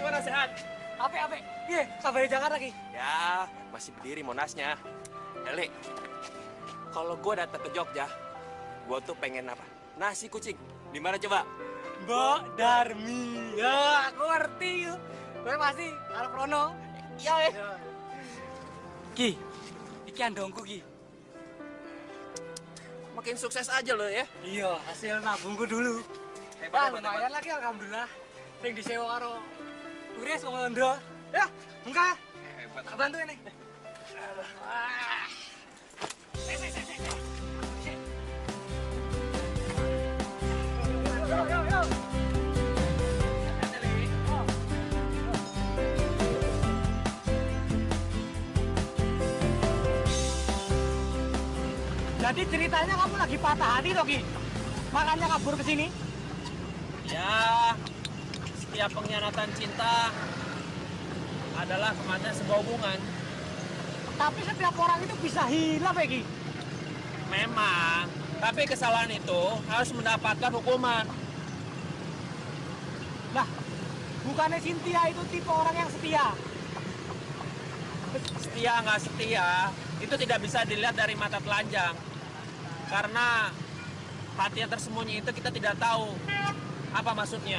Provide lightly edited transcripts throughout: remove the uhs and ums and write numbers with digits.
gimana sehat? Ape. Iya, kabar Jakarta Ki. Ya, masih berdiri Monasnya. Eli, kalau gue datang ke Jogja, gue tuh pengen apa? Nasi kucing. Di mana coba? Mbok Darmi. Ya, aku ngerti. Gue pasti arep rono. Iya, Ki, iki andongku Ki. Makin sukses aja lo ya. Iya, hasil nabungku dulu. Hebat. Lumayan lagi alhamdulillah. Sing disewa karo turis wong Londo. Ya, enggak. Hebat. Tak bantu ini. Yo. Jadi ceritanya kamu lagi patah hati toh Ki? Makanya kabur ke sini? Ya, setiap pengkhianatan cinta adalah kematian sebuah hubungan. Tapi setiap orang itu bisa hilaf ya Ki? Memang, tapi kesalahan itu harus mendapatkan hukuman. Lah, bukannya Cynthia itu tipe orang yang setia? Setia nggak setia, itu tidak bisa dilihat dari mata telanjang. Karena hati yang tersembunyi itu kita tidak tahu apa maksudnya.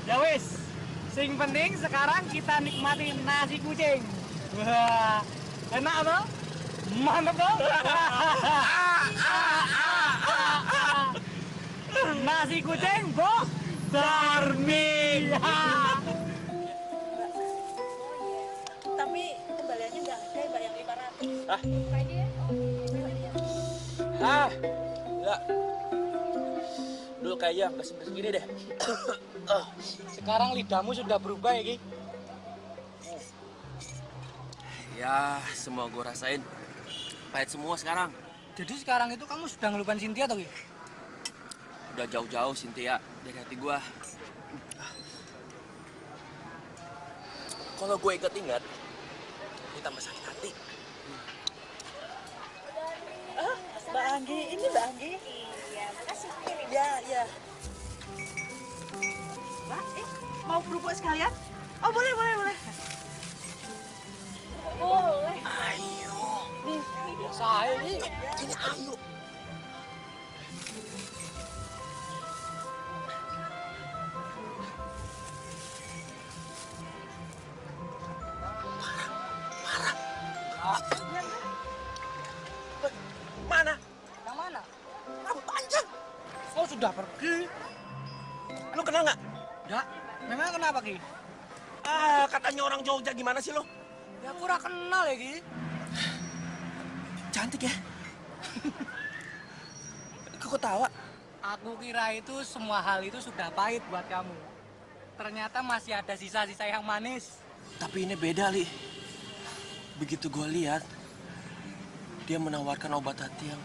Ya wis, sing penting sekarang kita nikmati nasi kucing. Wah, enak toh? Mantap toh? Nasi kucing, Mbok Darmi. Tapi kembaliannya nggak ada Mbak yang 500. Ah, ya. Dulu kayaknya nggak segini deh. Sekarang lidahmu sudah berubah ya Ki? Ya, semua gue rasain. Pahit semua sekarang. Jadi sekarang itu kamu sudah ngelupain Cynthia toh Ki? Udah jauh-jauh Cynthia dari hati gue. Kalau gue inget-inget, kita masih sakit hati. Mbak Anggi, ini Mbak Anggi. Iya, makasih. Ya. Mbak, mau kerupuk sekalian? Oh, boleh. Boleh. Ayo. Biasa aja Ki. Ini ayo. Mana? Yang mana? Rambut panjang. Oh sudah pergi. Lu kenal nggak? Ya, memang kenapa Ki? Katanya orang Jogja, gimana sih lo? Ya kurang kenal ya Ki. Cantik ya? Kok ketawa? Aku kira itu semua hal itu sudah pahit buat kamu. Ternyata masih ada sisa-sisa yang manis. Tapi ini beda, Li. Begitu gue lihat, dia menawarkan obat hati yang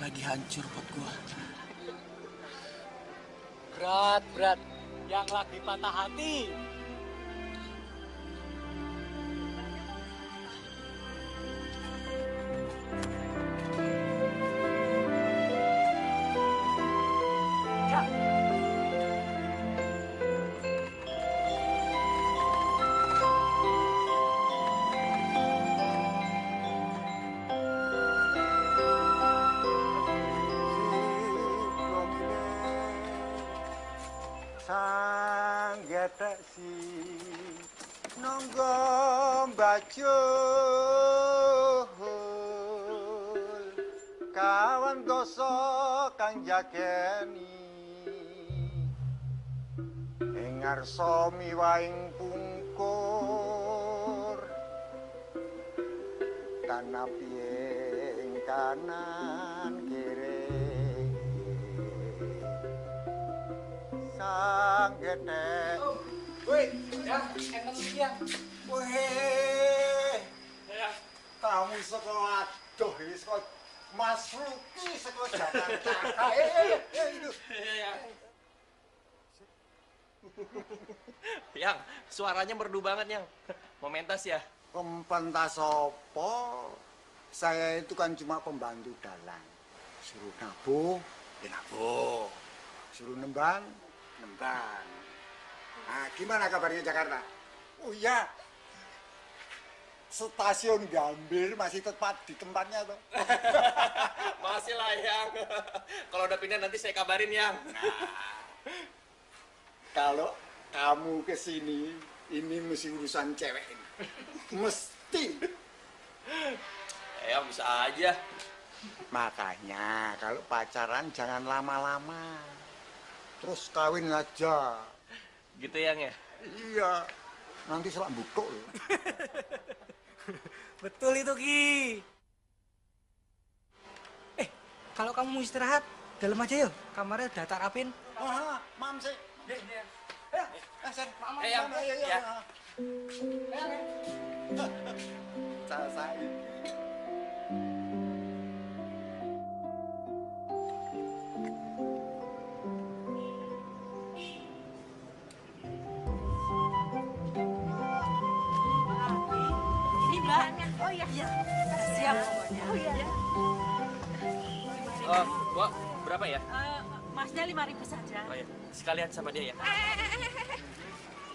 lagi hancur buat gue. Berat. Yang lagi patah hati. Ya. Sang getek si nonggo mbacul kawan gosok kang jakeni ing ngarsa miwaing pungkur tanapi ing kanan kiri sang getek. Woi, Ya, enten ya. weh. Kamu sekolah aduh iki sekolah Mas Ruki sekolah Jakarta. Itu. Yang, suaranya merdu banget, Yang. Mau mentas ya? Pentas apa? Saya itu kan cuma pembantu dalang. Suruh nabuh, ya nabuh. Suruh nembang. Gimana kabarnya Jakarta? Oh iya. Stasiun Gambir masih tepat di tempatnya tuh. Masih lah, Yang. Kalau udah pindah nanti saya kabarin, Yang. Kalau kamu kesini, ini mesti urusan cewek ini. Mesti. Ya bisa aja. Makanya kalau pacaran jangan lama-lama. Terus kawin aja. Gitu, Yang ya? Iya. Nanti selak bukuk loh. Betul itu, Ki. Kalau kamu mau istirahat, dalam aja yuk. Kamarnya udah tak rapin. Ah, mam sih. Sen, mam, Yang. Ya. Saya. Ini Mbak. Oh iya. Siap. Oh iya. Bu, berapa ya? Masnya 5.000 saja. Oh ya, sekalian sama dia ya.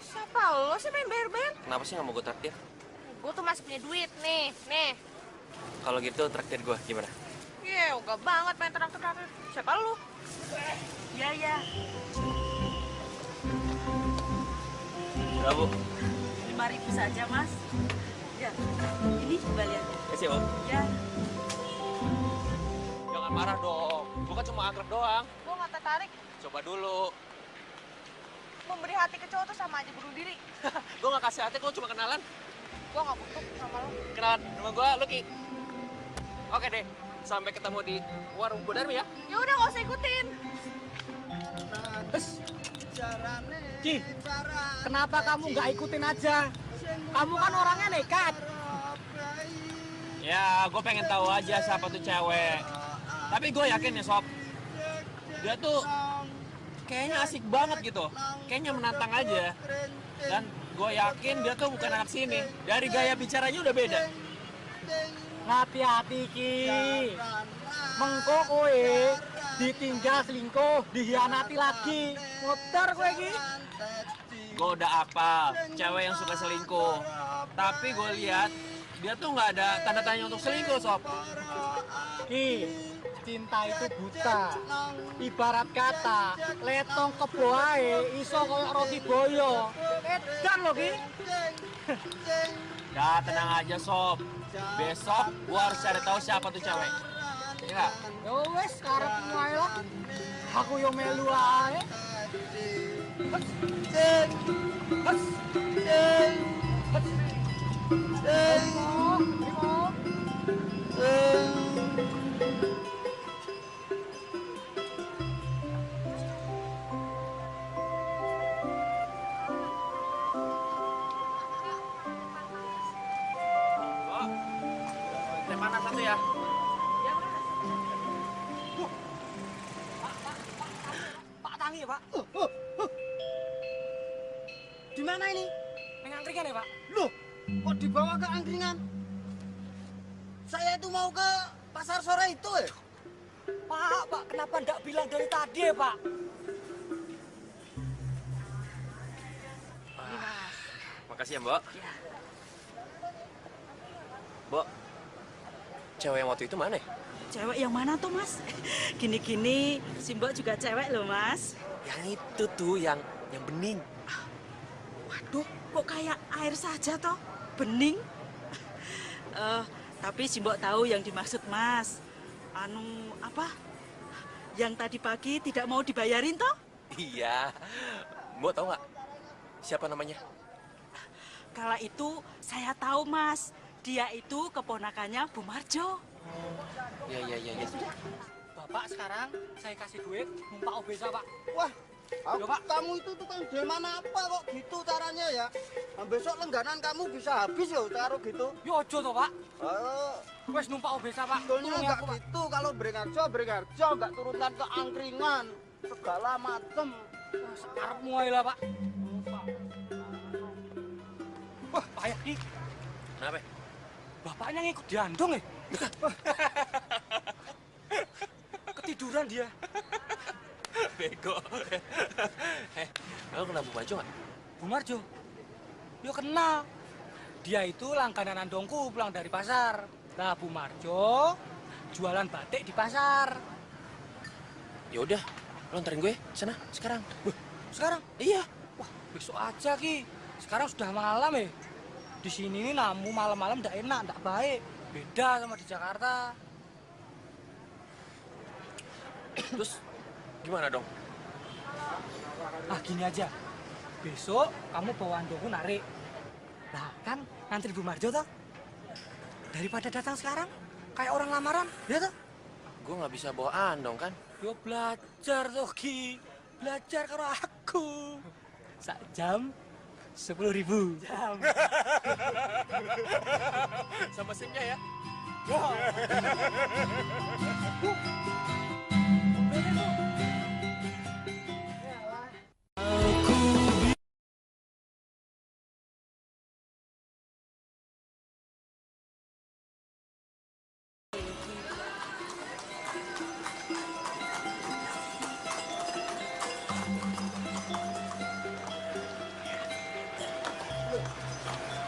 Siapa lo sih main bayar-bayar? Kenapa sih nggak mau gue traktir? Gue tuh masih punya duit nih. Kalau gitu traktir gue gimana? Iya, enggak banget main traktir-traktir. Siapa lu? Iya. Udah, Bu. 5.000 saja, Mas. Ya. Ini kembaliannya. Kasih, Om. Ya. Jangan marah dong. Gue kan cuma akrab doang. Gue nggak tertarik. Coba dulu. Memberi hati ke cowok tuh sama aja bunuh diri. Gue nggak kasih hati, gue cuma kenalan. Gue nggak butuh sama lo. Kenalan sama gue, Lucky. Oke deh, sampai ketemu di warung Bu Darmi ya. Ya udah nggak usah ikutin. Ki, kenapa kamu nggak ikutin aja? Kamu kan orangnya nekat. Ya, gue pengen tahu aja siapa tuh cewek. Tapi gue yakin ya, Sob. Dia tuh kayaknya asik banget gitu. Kayaknya menantang aja. Dan gue yakin dia tuh bukan anak sini. Dari gaya bicaranya udah beda. Hati-hati, Ki. Mengko kowe ditinggal selingkuh, dihianati lagi. Motor kowe Ki. Gue udah apal, cewek yang suka selingkuh. Tapi gue lihat dia tuh nggak ada tanda tanya untuk selingkuh, Sob. Ki, cinta itu buta. Ibarat kata, letong kebo ae iso koyo roti boyo. Edan lho, Ki. Ya tenang aja, Sob. Besok gue harus cari tahu siapa tuh cewek. Iya nggak? Ya wes, karepmu ae lah. Aku yo melu ae. Oh, teh panas satu ya. Pak Tangi ya, Pak. Di mana ini? Mengangkringan ya, Pak? Loh, kok dibawa ke angkringan? Saya itu mau ke pasar sore itu ya? Pak, kenapa enggak bilang dari tadi ya, Pak? Makasih ya, Mbak. Mbak, cewek yang waktu itu mana ya? Cewek yang mana tuh, Mas? Gini-gini, si Mbok juga cewek loh, Mas. Yang itu tuh, yang bening. Waduh, kok kayak air saja toh? Bening. Tapi si Mbok tahu yang dimaksud, Mas. Apa? Yang tadi pagi tidak mau dibayarin toh? Iya. Mbak tahu nggak siapa namanya? Kala itu saya tahu, Mas. Dia itu keponakannya Bu Marjo. Iya. Bapak sekarang saya kasih duit numpak obesa, Pak. Wah, Yo, Pak. kamu itu tukang delman apa kok gitu caranya ya? Nah, besok lengganan kamu bisa habis loh cara gitu. Yo ojo toh, Pak. Oh, Wes numpak obesa, Pak. sebetulnya Tulungi nggak aku, Pak. gitu. Kalau Beringharjo nggak turunkan ke angkringan. Segala macem. Wah, sekarepmu ae lah, Pak. Wah, payah Ki. Kenapa? Bapaknya ngikut diandung ya? Ketiduran dia. Bego. Lo kenapa baju nggak? Bu Marjo? Yo kenal. Dia itu langganan andongku pulang dari pasar. Nah, Bu Marjo jualan batik di pasar. Ya udah, lo anterin gue sana sekarang. Sekarang? Iya. Wah, besok aja, Ki. Sekarang sudah malam ya. Di sini nih namu malam-malam ndak enak, ndak baik. Beda sama di Jakarta. Terus gimana dong? Ah, gini aja. Besok kamu bawa andongku narik. Nah, kan ngantri Bu Marjo toh. Daripada datang sekarang kayak orang lamaran, ya toh? Gue nggak bisa bawa andong kan? Yo belajar toh, Ki. Belajar karo aku. Sak jam 10.000. Jam. Sama SIM-nya ya?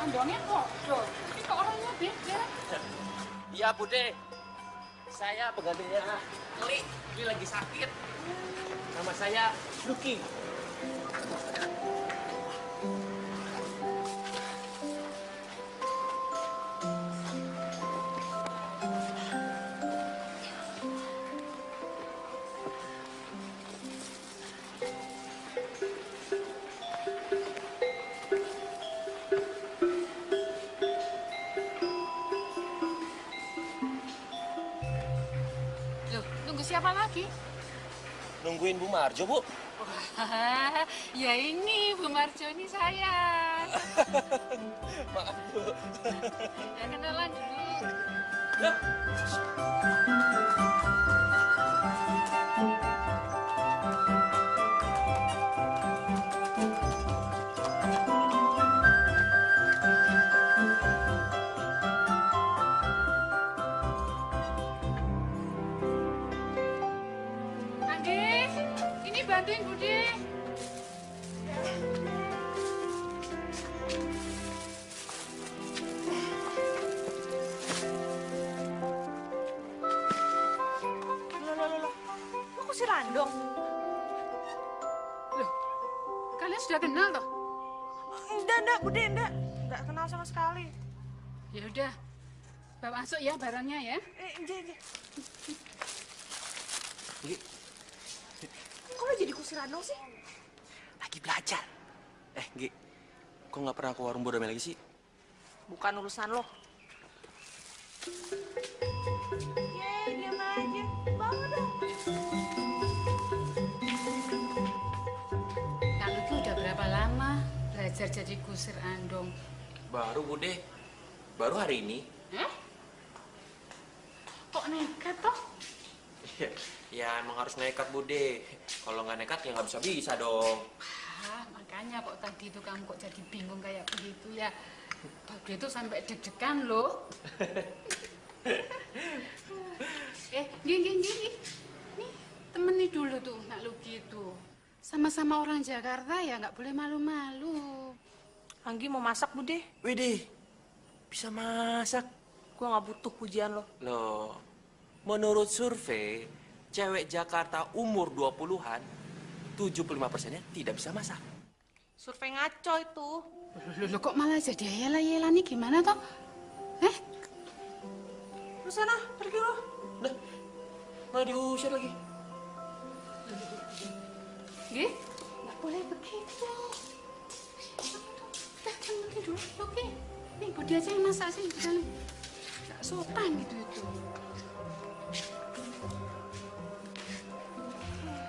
Andongnya kok, tapi kok orangnya beda. Iya, Bude. Saya penggantinya Keli. Keli lagi sakit. Nama saya Lucky. Loh, tunggu siapa lagi? Nungguin Bu Marjo, Bu. Wah, ya ini Bu Marjo ini saya. Maaf, Bu. Ya kenalan dulu. Loh. Ade, ini bantuin Bude. Loh. Lo kusir andong? Loh, kalian sudah kenal toh? Enggak, Bude, enggak. Enggak kenal sama sekali. Ya udah, bawa masuk ya barangnya ya. Iya. Gi, Kok lo jadi kusir andong sih? lagi belajar. Gi, kok nggak pernah ke warung Bodome lagi sih? Bukan urusan lo. Diam aja. Bawa dong. Kak Luki udah berapa lama belajar jadi kusir andong? Baru, Bude. Baru hari ini. Kok nekat toh? Ya, emang harus nekat, Bude. Kalau nggak nekat, ya nggak bisa dong. Makanya kok tadi itu kamu kok jadi bingung kayak begitu ya. Tadi itu sampai deg-degan loh. Gini. Nih, temeni dulu tuh Nak Luki itu. Sama-sama orang Jakarta ya nggak boleh malu-malu. Anggi mau masak, Bude. Widih, bisa masak. Gue nggak butuh pujian lo. Loh, menurut survei, cewek Jakarta umur 20-an, 75%-nya tidak bisa masak. Survei ngaco itu. Loh, kok malah jadi ayela-ayela nih gimana toh? Lu sana, pergi lo. Udah, malah diusir lagi. Gih, nggak boleh begitu. Udah, temeni dulu, oke. Nih, Budi aja yang masak sih, jangan. Nggak sopan gitu itu.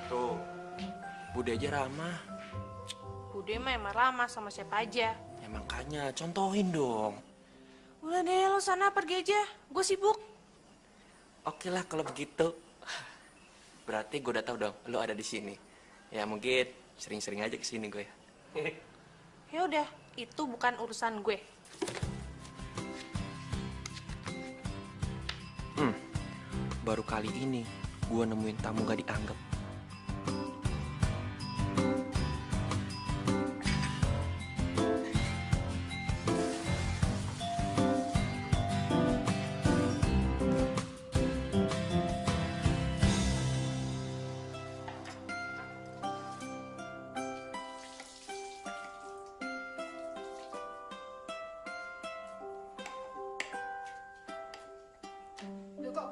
Tuh, Bude aja ramah. Bude mah emang ramah sama siapa aja. Ya makanya, contohin dong. Udah deh, lo sana pergi aja. Gue sibuk. Oke lah kalau begitu. Berarti gue udah tahu dong, lo ada di sini. Ya mungkin sering-sering aja ke sini gue ya. Ya udah, itu bukan urusan gue. Baru kali ini gue nemuin tamu gak dianggap.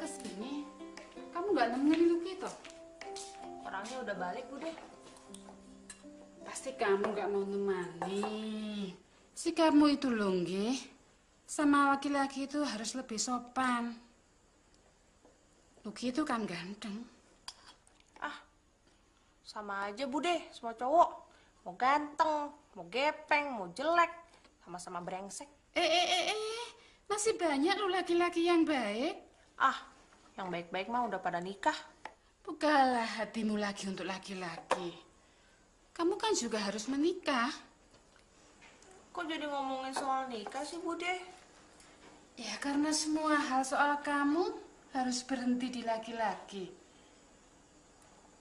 kesini? Kamu nggak nemenin Luki toh? Orangnya udah balik, Bude. Pasti kamu nggak mau nemani. Sikapmu itu loh, nggih. Sama laki-laki itu harus lebih sopan. Luki itu kan ganteng. Ah, sama aja, Bude. Semua cowok. Mau ganteng, mau gepeng, mau jelek. Sama-sama brengsek. Masih banyak loh laki-laki yang baik. Ah, yang baik-baik mah udah pada nikah. Bukalah hatimu lagi untuk laki-laki. Kamu kan juga harus menikah. Kok jadi ngomongin soal nikah sih, Bude? Ya karena semua hal soal kamu harus berhenti di laki-laki.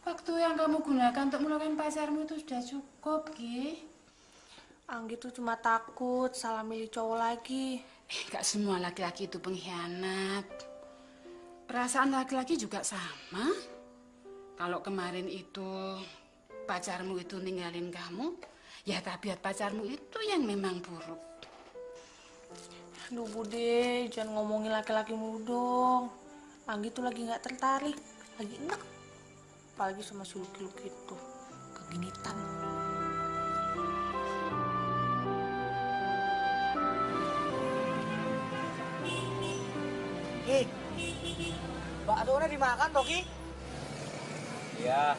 Waktu yang kamu gunakan untuk melakukan pacarmu itu sudah cukup, Gi. Anggi tuh cuma takut salah milih cowok lagi. Gak semua laki-laki itu pengkhianat. Perasaan laki-laki juga sama. Kalau kemarin itu pacarmu itu ninggalin kamu, ya tabiat pacarmu itu yang memang buruk. Aduh, Bude, jangan ngomongin laki-laki mulu dong. Anggi tuh lagi nggak tertarik, lagi enak. Apalagi sama si Luki-Luki itu, kegenitan. Ki, baksonya dimakan toh, Ki? Iya.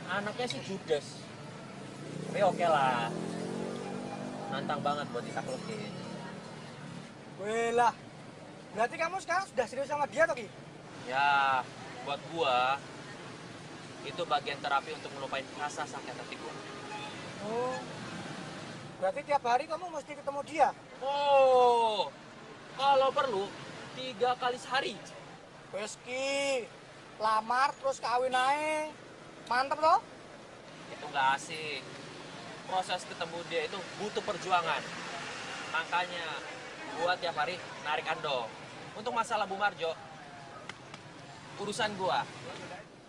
Anaknya sih judes. Tapi oke lah. Nantang banget buat ditaklukin. Weh lah, berarti kamu sekarang sudah serius sama dia toh, Ki? Ya, buat gua itu bagian terapi untuk melupain rasa sakit hati gua. Oh, berarti tiap hari kamu mesti ketemu dia? Oh, kalau perlu 3 kali sehari. Wes, Ki, lamar terus kawin aja. Mantep toh? Itu nggak asik. Proses ketemu dia itu butuh perjuangan. Makanya gua tiap hari narik andong. Untuk masalah Bu Marjo, urusan gua.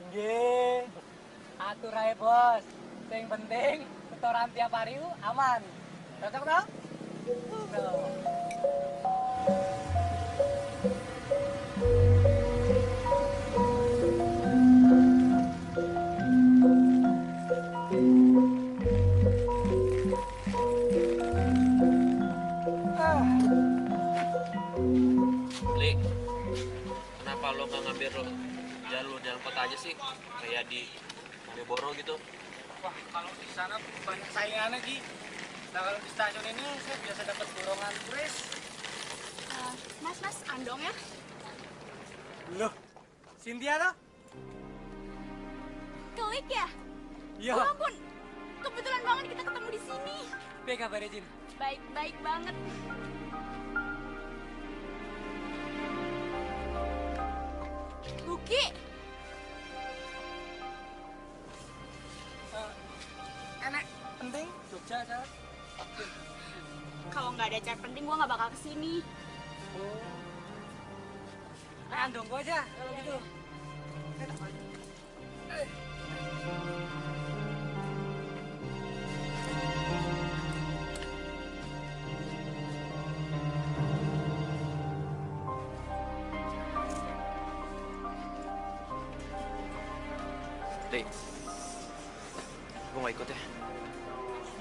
Nggih. Atur ae, Bos. Yang penting setoran tiap hari itu aman. Cocok toh? Tuh. Li, kenapa lo nggak ngambil jalur dalam kota aja sih? Kayak di Malioboro gitu. Wah, kalau di sana banyak saingannya, Ki. Nah, kalau di stasiun ini saya biasa dapat golongan turis. Mas, andong ya? Loh, Cynthia toh? Klik ya? Iya. Ya ampun, kebetulan banget kita ketemu di sini. Baik kabarnya, Jin. Baik banget. Luki, Enak, penting, Jogja aja. kalau nggak ada acara penting gue nggak bakal kesini. Andong gua aja kalau gitu. Li, gua nggak ikut ya.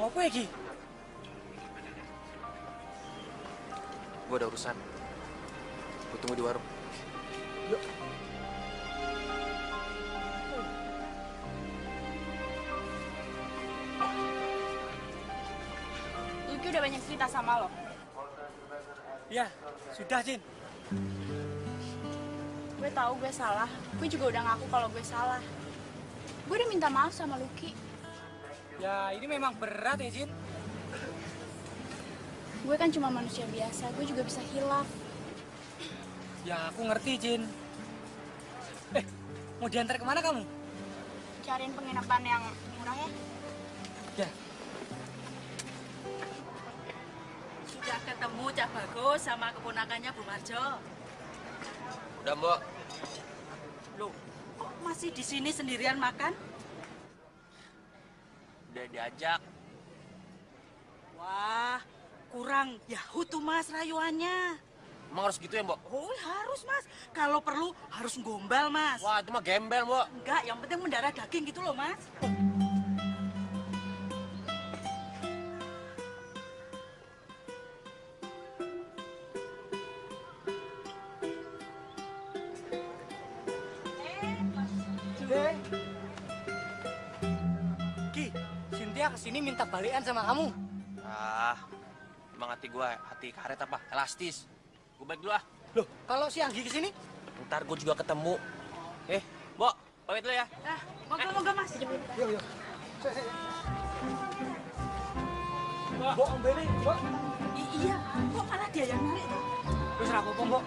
Mau apa ya, Ki? Gua ada urusan. Gua tunggu di warung. Luki udah banyak cerita sama lo. Ya, sudah, Jin. Gue tahu gue salah. Gue juga udah ngaku kalau gue salah. Gue udah minta maaf sama Luki. Ya, ini memang berat ya, Jin. Gue kan cuma manusia biasa. Gue juga bisa hilaf. Ya, aku ngerti, Jin. Mau diantar kemana kamu? Cariin penginapan yang murah ya. Ya, Sudah ketemu Cak Bagus sama keponakannya Bu Marjo. Udah, Mbok. Loh, kok masih di sini sendirian makan? Udah diajak. Wah, kurang Yahoo tuh Mas rayuannya. Emang harus gitu ya, Mbok? Oh, harus, Mas. Kalau perlu harus gombal, Mas. Wah, itu mah gembel, Mbok. Enggak, yang penting mendarah daging gitu loh, Mas. Ki, Cynthia kesini minta balikan sama kamu. Ah, emang hati gua hati karet apa? Elastis. Gue balik dulu ah. Loh, kalau si Anggi kesini? Ntar gue juga ketemu. Mbok, pamit dulu ya. Nah, moga-moga, Mas. Yuk, yuk. Mbok, Mbok, Mbok. Iya, kok malah dia yang narik tuh? Wis ra apa-apa, Mbok.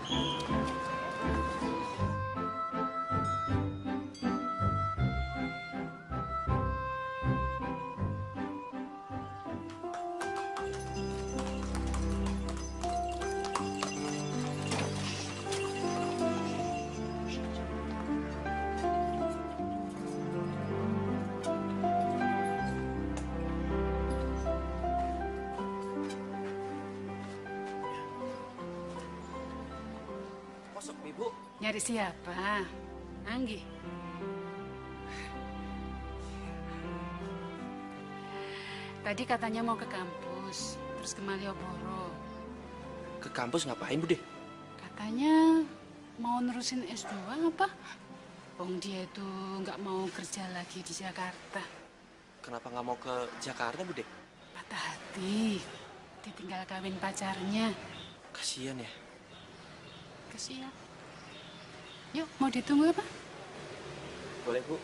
Masuk, Ibu. Nyari siapa? Anggi. Tadi katanya mau ke kampus, terus ke Malioboro. Ke kampus ngapain, Bude? Katanya mau nerusin S2 apa? Wong dia itu nggak mau kerja lagi di Jakarta. Kenapa nggak mau ke Jakarta, Bude? Patah hati, ditinggal kawin pacarnya. Kasian ya. Kesian. Yuk, mau ditunggu apa? Boleh, Bu.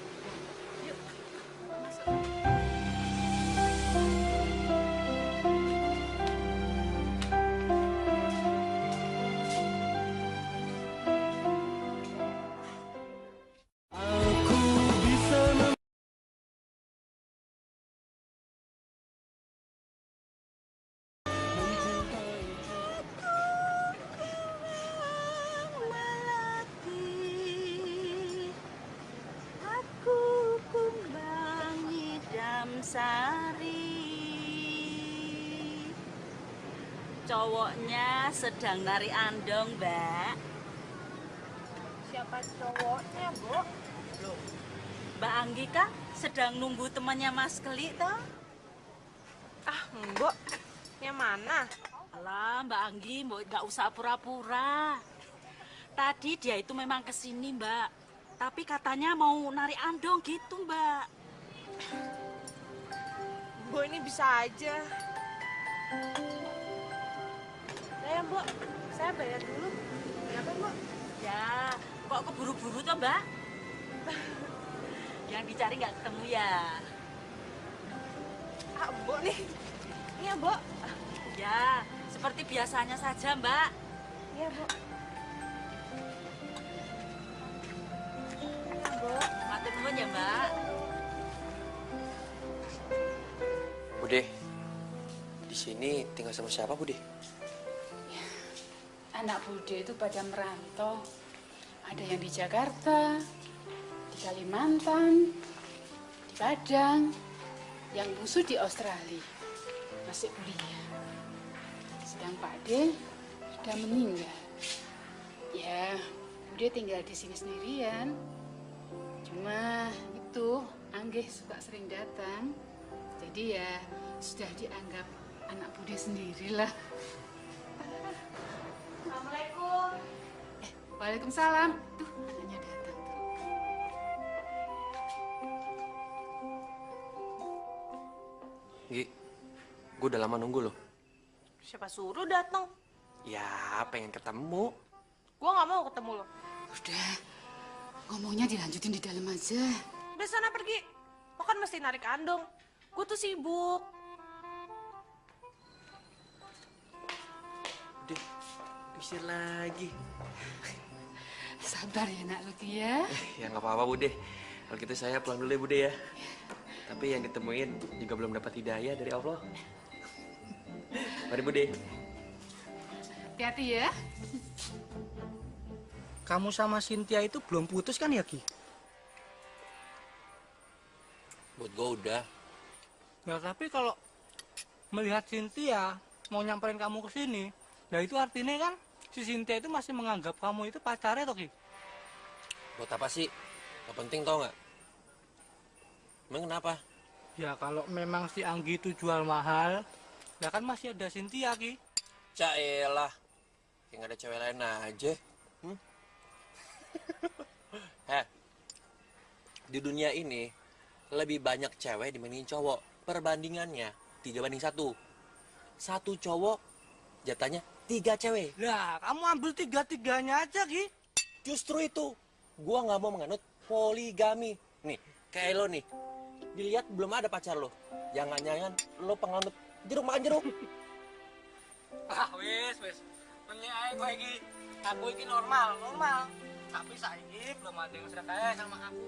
Aku kumbang idam sari. Cowoknya sedang nari andong, Mbak. Siapa cowoknya, Bu? Mbak Anggi kan sedang nunggu temannya Mas Keli, toh? Ah, Mbok. Yang mana? Alah, Mbak Anggi, Mbak nggak usah pura-pura. Tadi dia itu memang kesini, Mbak. Tapi katanya mau nari andong gitu, Mbak. Mbok ini bisa aja. Saya, Mbok. Saya bayar dulu. Kenapa, Mbok? Ya, kok keburu-buru toh, Mbak? Yang dicari nggak ketemu ya? Ah, Mbok nih. Iya, Mbok. Ya, seperti biasanya saja, Mbak. Iya, Mbok. Iya, Mbok. Matur nuwun ya, Mbak. Bude, di sini tinggal sama siapa, Bude? Anak Bude itu pada merantau. Ada yang di Jakarta, di Kalimantan, di Padang, yang busuk di Australia, masih kuliah. Sedang Pak D sudah meninggal. Ya, Bude tinggal di sini sendirian. Cuma itu, Anggi suka sering datang. Jadi ya sudah dianggap anak Bude sendirilah. Assalamualaikum. Waalaikumsalam. Tuh, anaknya datang. Gi, gue udah lama nunggu loh. Siapa suruh datang? Ya, pengen ketemu. Gua nggak mau ketemu lo. Udah, ngomongnya dilanjutin di dalam aja. Udah sana pergi. Lo kan mesti narik andong. Gue tuh sibuk. Udah, diusir lagi. Sabar ya nak Luki ya. Ya nggak apa-apa, Bude. Kalau gitu saya pulang dulu ya, Bude ya. Tapi yang ditemuin juga belum dapat hidayah dari Allah. Mari, Bude. Hati-hati ya. Kamu sama Cynthia itu belum putus kan ya, Ki? Buat gue udah. Ya, tapi kalau melihat Cynthia mau nyamperin kamu ke sini, ya itu artinya kan si Cynthia itu masih menganggap kamu itu pacarnya toh, Ki? Buat apa sih? Gak penting tau nggak? Emang kenapa? Ya kalau memang si Anggi itu jual mahal, ya kan masih ada Cynthia, Ki. Caelah. Kayak nggak ada cewek lain aja. Di dunia ini lebih banyak cewek dibanding cowok. Perbandingannya 3-1. Satu cowok jatahnya 3 cewek. Lah, kamu ambil 3-3-nya aja, Ki. Justru itu, gua nggak mau menganut poligami. Nih, kayak lo nih. Dilihat belum ada pacar lo. Jangan-jangan lo penganut jeruk makan jeruk. Wis. Menyai kowe iki. Aku iki normal. Tapi saiki belum ada yang sudah kaya sama aku.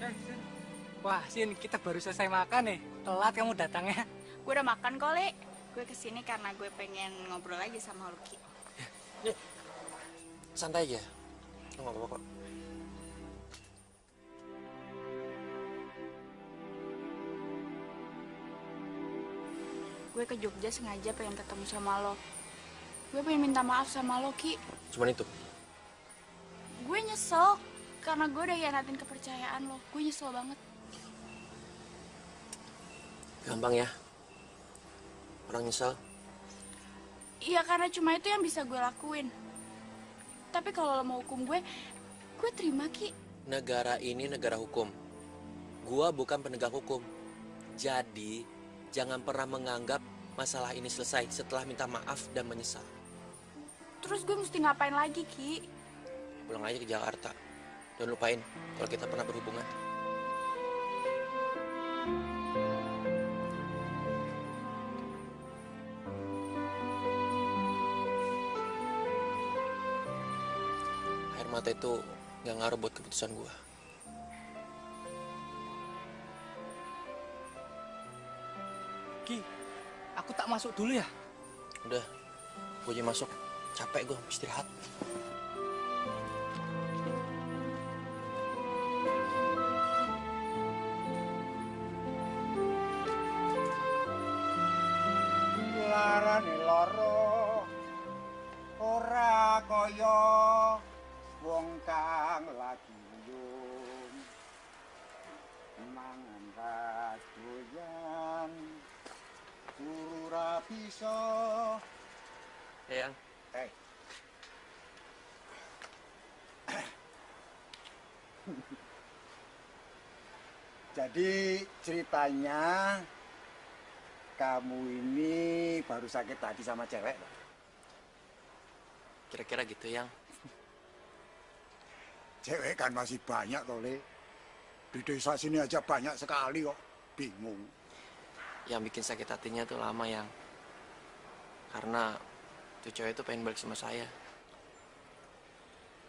Sin. Wah, Sin, kita baru selesai makan nih. Telat kamu datangnya. Gue udah makan kok, Le. Gue kesini karena gue pengen ngobrol aja sama Lucky. Nih, santai aja. Lo nggak apa-apa kok. Gue ke Jogja sengaja pengen ketemu sama lo. Gue pengen minta maaf sama lo, Ki. Cuman itu. Gue nyesel karena gue udah hianatin kepercayaan lo. Gue nyesel banget. Gampang ya. Orang nyesel. Iya, karena cuma itu yang bisa gue lakuin. Tapi kalau lo mau hukum gue terima, Ki. Negara ini negara hukum. Gua bukan penegak hukum. Jadi, jangan pernah menganggap masalah ini selesai setelah minta maaf dan menyesal. Terus gue mesti ngapain lagi, Ki? Pulang aja ke Jakarta. Dan lupain kalau kita pernah berhubungan. Air mata itu nggak ngaruh buat keputusan gua. Ki, aku tak masuk dulu ya. Udah, gue aja masuk. Capek gue, istirahat. Larane loro ora kaya wong kang lagi nyum mangan doyan turu ra bisa. Yang Jadi ceritanya kamu ini baru sakit hati sama cewek? kira-kira gitu yang. Cewek kan masih banyak toh, Le. Di desa sini aja banyak sekali kok. Bingung. Yang bikin sakit hatinya tuh lama yang. Karena tuh cewek itu pengen balik sama saya.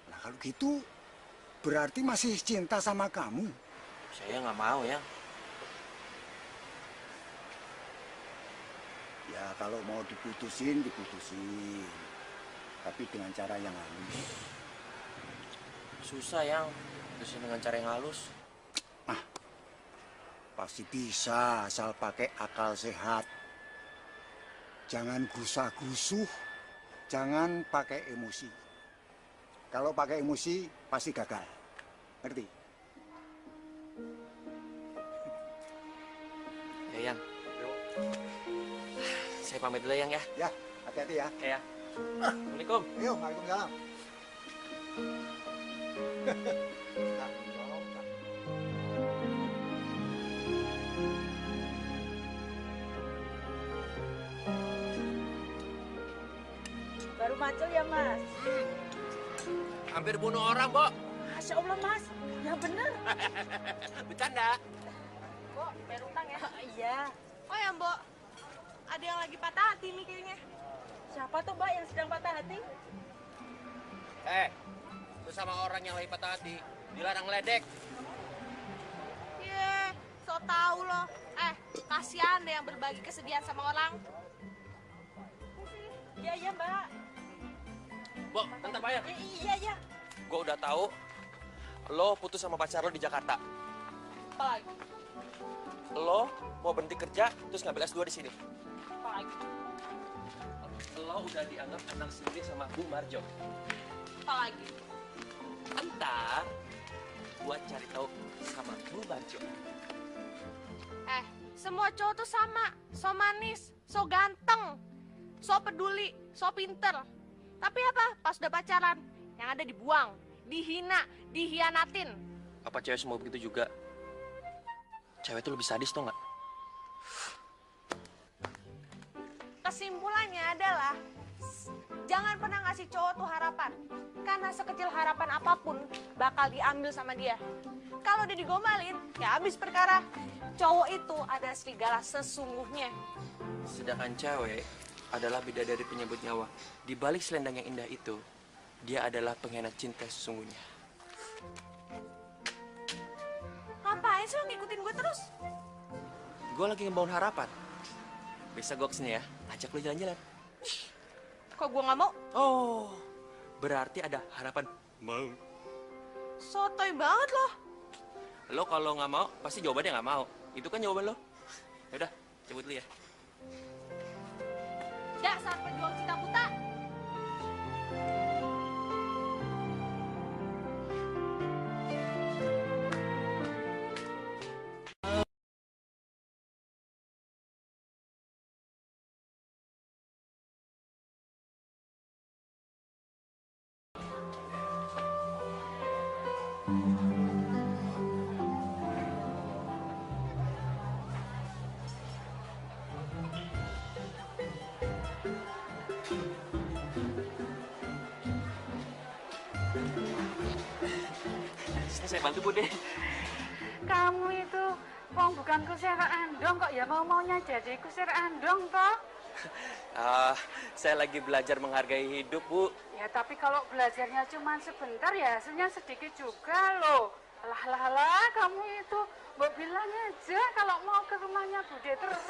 Nah kalau gitu berarti masih cinta sama kamu. Saya nggak mau ya. Ya kalau mau diputusin, diputusin. Tapi dengan cara yang halus. Susah yang. Putusin dengan cara yang halus. Pasti bisa asal pakai akal sehat. Jangan gusah-gusuh, jangan pakai emosi. Kalau pakai emosi pasti gagal. Ngerti? Ya yang. Saya pamit dulu yang ya. Ya, hati-hati ya. Ya. Assalamualaikum. Yuk, waalaikumsalam. Baru macul ya, Mas? Hampir bunuh orang, Bo. Masya Allah, Mas. Yang bener. Bercanda. Kok, bayar utang ya? Iya. Oh ya, Mbok. Ada yang lagi patah hati nih kayaknya. Siapa tuh, Mbak, yang sedang patah hati? Itu sama orang yang lagi patah hati. Dilarang ledek. So tau loh. Kasihan deh yang berbagi kesedihan sama orang. Iya, iya, Mbak. Bo, bentar bayar. Iya, iya. Gue udah tahu lo putus sama pacar lo di Jakarta. Apa lagi? Lo mau berhenti kerja terus ngambil S2 di sini. Apa lagi? Lo udah dianggap anak sendiri sama Bu Marjo. Apa lagi? Entar buat cari tahu sama Bu Marjo. Semua cowok tuh sama, so manis, so ganteng, so peduli, so pinter. Tapi apa? Pas udah pacaran, yang ada dibuang, dihina, dihianatin. Apa cewek semua begitu juga? Cewek tuh lebih sadis tau nggak? Kesimpulannya adalah jangan pernah ngasih cowok tuh harapan. Karena sekecil harapan apapun bakal diambil sama dia. Kalau dia digombalin, ya habis perkara. Cowok itu ada serigala sesungguhnya. Sedangkan cewek adalah bidadari penyebut nyawa. Di balik selendang yang indah itu, dia adalah pengkhianat cinta sesungguhnya. Ngapain sih lo ngikutin gue terus? Gue lagi ngebangun harapan. Besok gue kesini ya, ajak lo jalan-jalan. Kok gue nggak mau? Oh, berarti ada harapan mau. Sotoy banget loh. Lo kalau nggak mau, pasti jawabannya nggak mau. Itu kan jawaban lo. Yaudah, cabut dulu ya. Dasar penjual cita buta. Saya bantu Bu deh. Kamu itu wong bukan kusir andong kok ya maunya jadi kusir andong toh? Saya lagi belajar menghargai hidup, Bu. Ya tapi kalau belajarnya cuma sebentar ya hasilnya sedikit juga loh. Lah, kamu itu mau bilang aja kalau mau ke rumahnya Bude terus.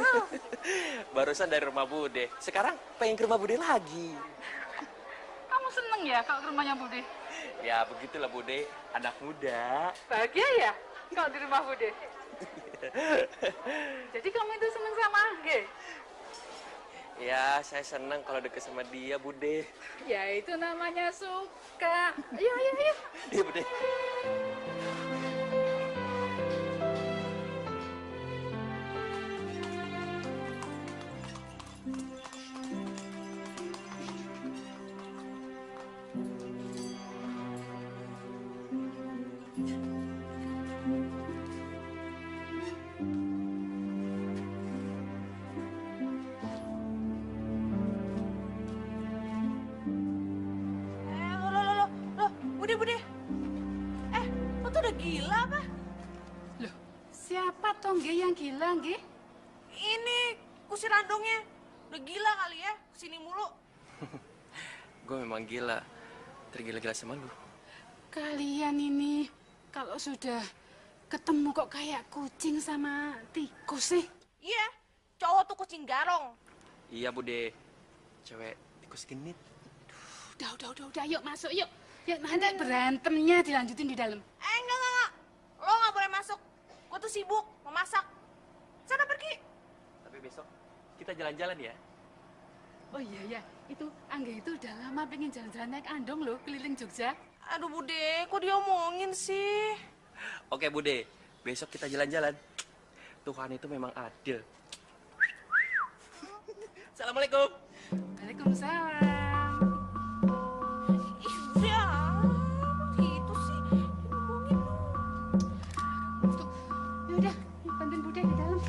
Barusan dari rumah Bude. Sekarang pengen ke rumah Bude lagi. Kamu seneng ya kalau ke rumahnya Bude? Ya begitulah Bude, anak muda. Bahagia ya kalau di rumah Bude? Jadi kamu itu seneng sama Angge? Ya, saya senang kalau deket sama dia, Bude. Ya itu namanya suka. Ayo. Iya, Bude. Bude. Lo tuh udah gila apa? Loh, siapa toh Nge yang gila, Nge? Ini kusir andongnya. Udah gila kali ya, kesini mulu. Gue memang gila. Tergila-gila sama lu. Kalian ini kalau sudah ketemu kok kayak kucing sama tikus sih? Iya, cowok tuh kucing garong. Iya, Bude. Cewek tikus genit. Udah, yuk masuk, yuk. Yuk, nanti berantemnya dilanjutin di dalam. Enggak. Lo nggak boleh masuk. Gue tuh sibuk, mau masak. Sana pergi. Tapi besok kita jalan-jalan ya. Oh iya, itu Angga itu udah lama pengen jalan-jalan naik andong loh, keliling Jogja. Aduh Bude, kok dia omongin sih? Oke, Bude. Besok kita jalan-jalan. Tuhan itu memang adil. Assalamualaikum. Waalaikumsalam. Ih, Bude, gitu sih. Ngomongin. Tuh, yaudah, bantuin Bude di dalam.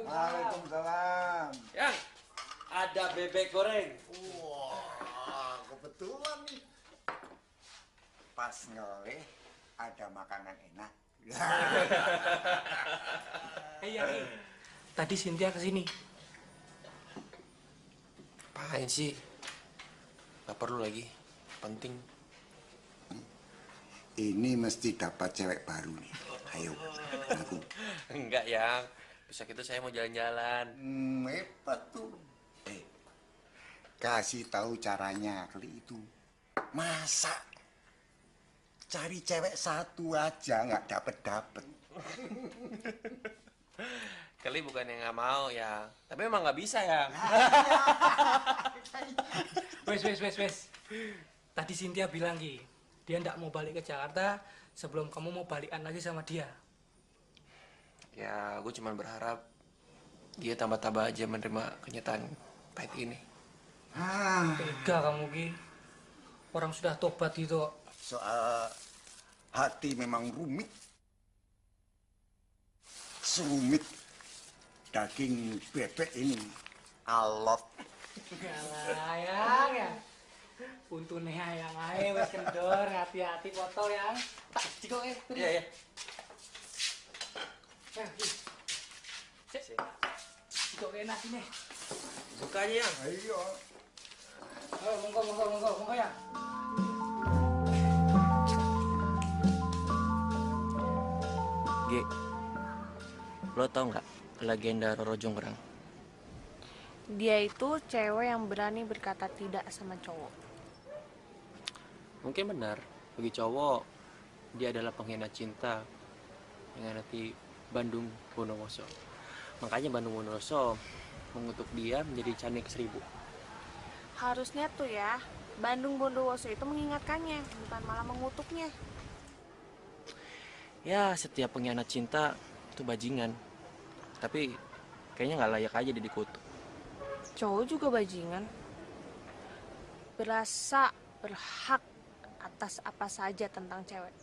Waalaikumsalam. Yang ada bebek goreng. Wah, kebetulan nih. Pas ngoleh ada makanan enak. Yang tadi Cynthia kesini. Apaan sih? Gak perlu lagi. Penting. Ini mesti dapat cewek baru nih. Ayo, aku. Enggak, Yang. Besok itu saya mau jalan-jalan. Hebat tuh. kasih tahu caranya kali itu. Masa cari cewek satu aja nggak dapet. Kali bukan yang nggak mau ya, tapi emang nggak bisa ya. Wes. Tadi Cynthia bilang Ki, dia nggak mau balik ke Jakarta sebelum kamu mau balikan lagi sama dia. Ya, gue cuma berharap dia tambah-tambah aja menerima kenyataan pahit ini. Tega kamu Ki, orang sudah tobat itu. Soal hati memang rumit. Serumit daging bebek ini. Alot. Ayang ya. Untune ayang ae wis kendor, hati-hati foto yang. Tak dikok Iya. Dikok enak ini. Buka aja, Yang. Ayo. Oh, monggo ya. G, lo tau nggak legenda Roro Jonggrang? Dia itu cewek yang berani berkata tidak sama cowok. Mungkin benar, bagi cowok dia adalah pengkhianat cinta, mengkhianati Bandung Bondowoso. Makanya Bandung Bondowoso mengutuk dia menjadi Candi ke-1000. Harusnya tuh ya, Bandung Bondowoso itu mengingatkannya, bukan malah mengutuknya. Ya, setiap pengkhianat cinta itu bajingan. Tapi kayaknya nggak layak aja dikutuk. Cowok juga bajingan. Berasa berhak atas apa saja tentang cewek.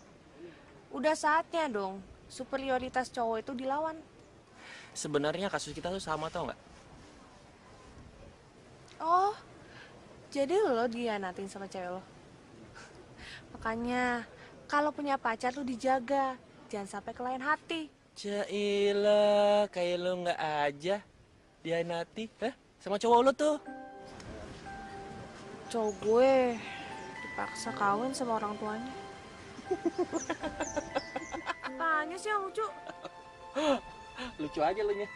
Udah saatnya dong, superioritas cowok itu dilawan. Sebenarnya kasus kita tuh sama, tau nggak? Oh, jadi lo dihianatin sama cewek lo? Makanya, kalau punya pacar tuh dijaga. Jangan sampai ke lain hati. Cailah, kayak lo nggak aja dihianati, sama cowok lo tuh. Cowok gue dipaksa kawin sama orang tuanya. Apanya sih yang lucu? Lucu aja lo nya.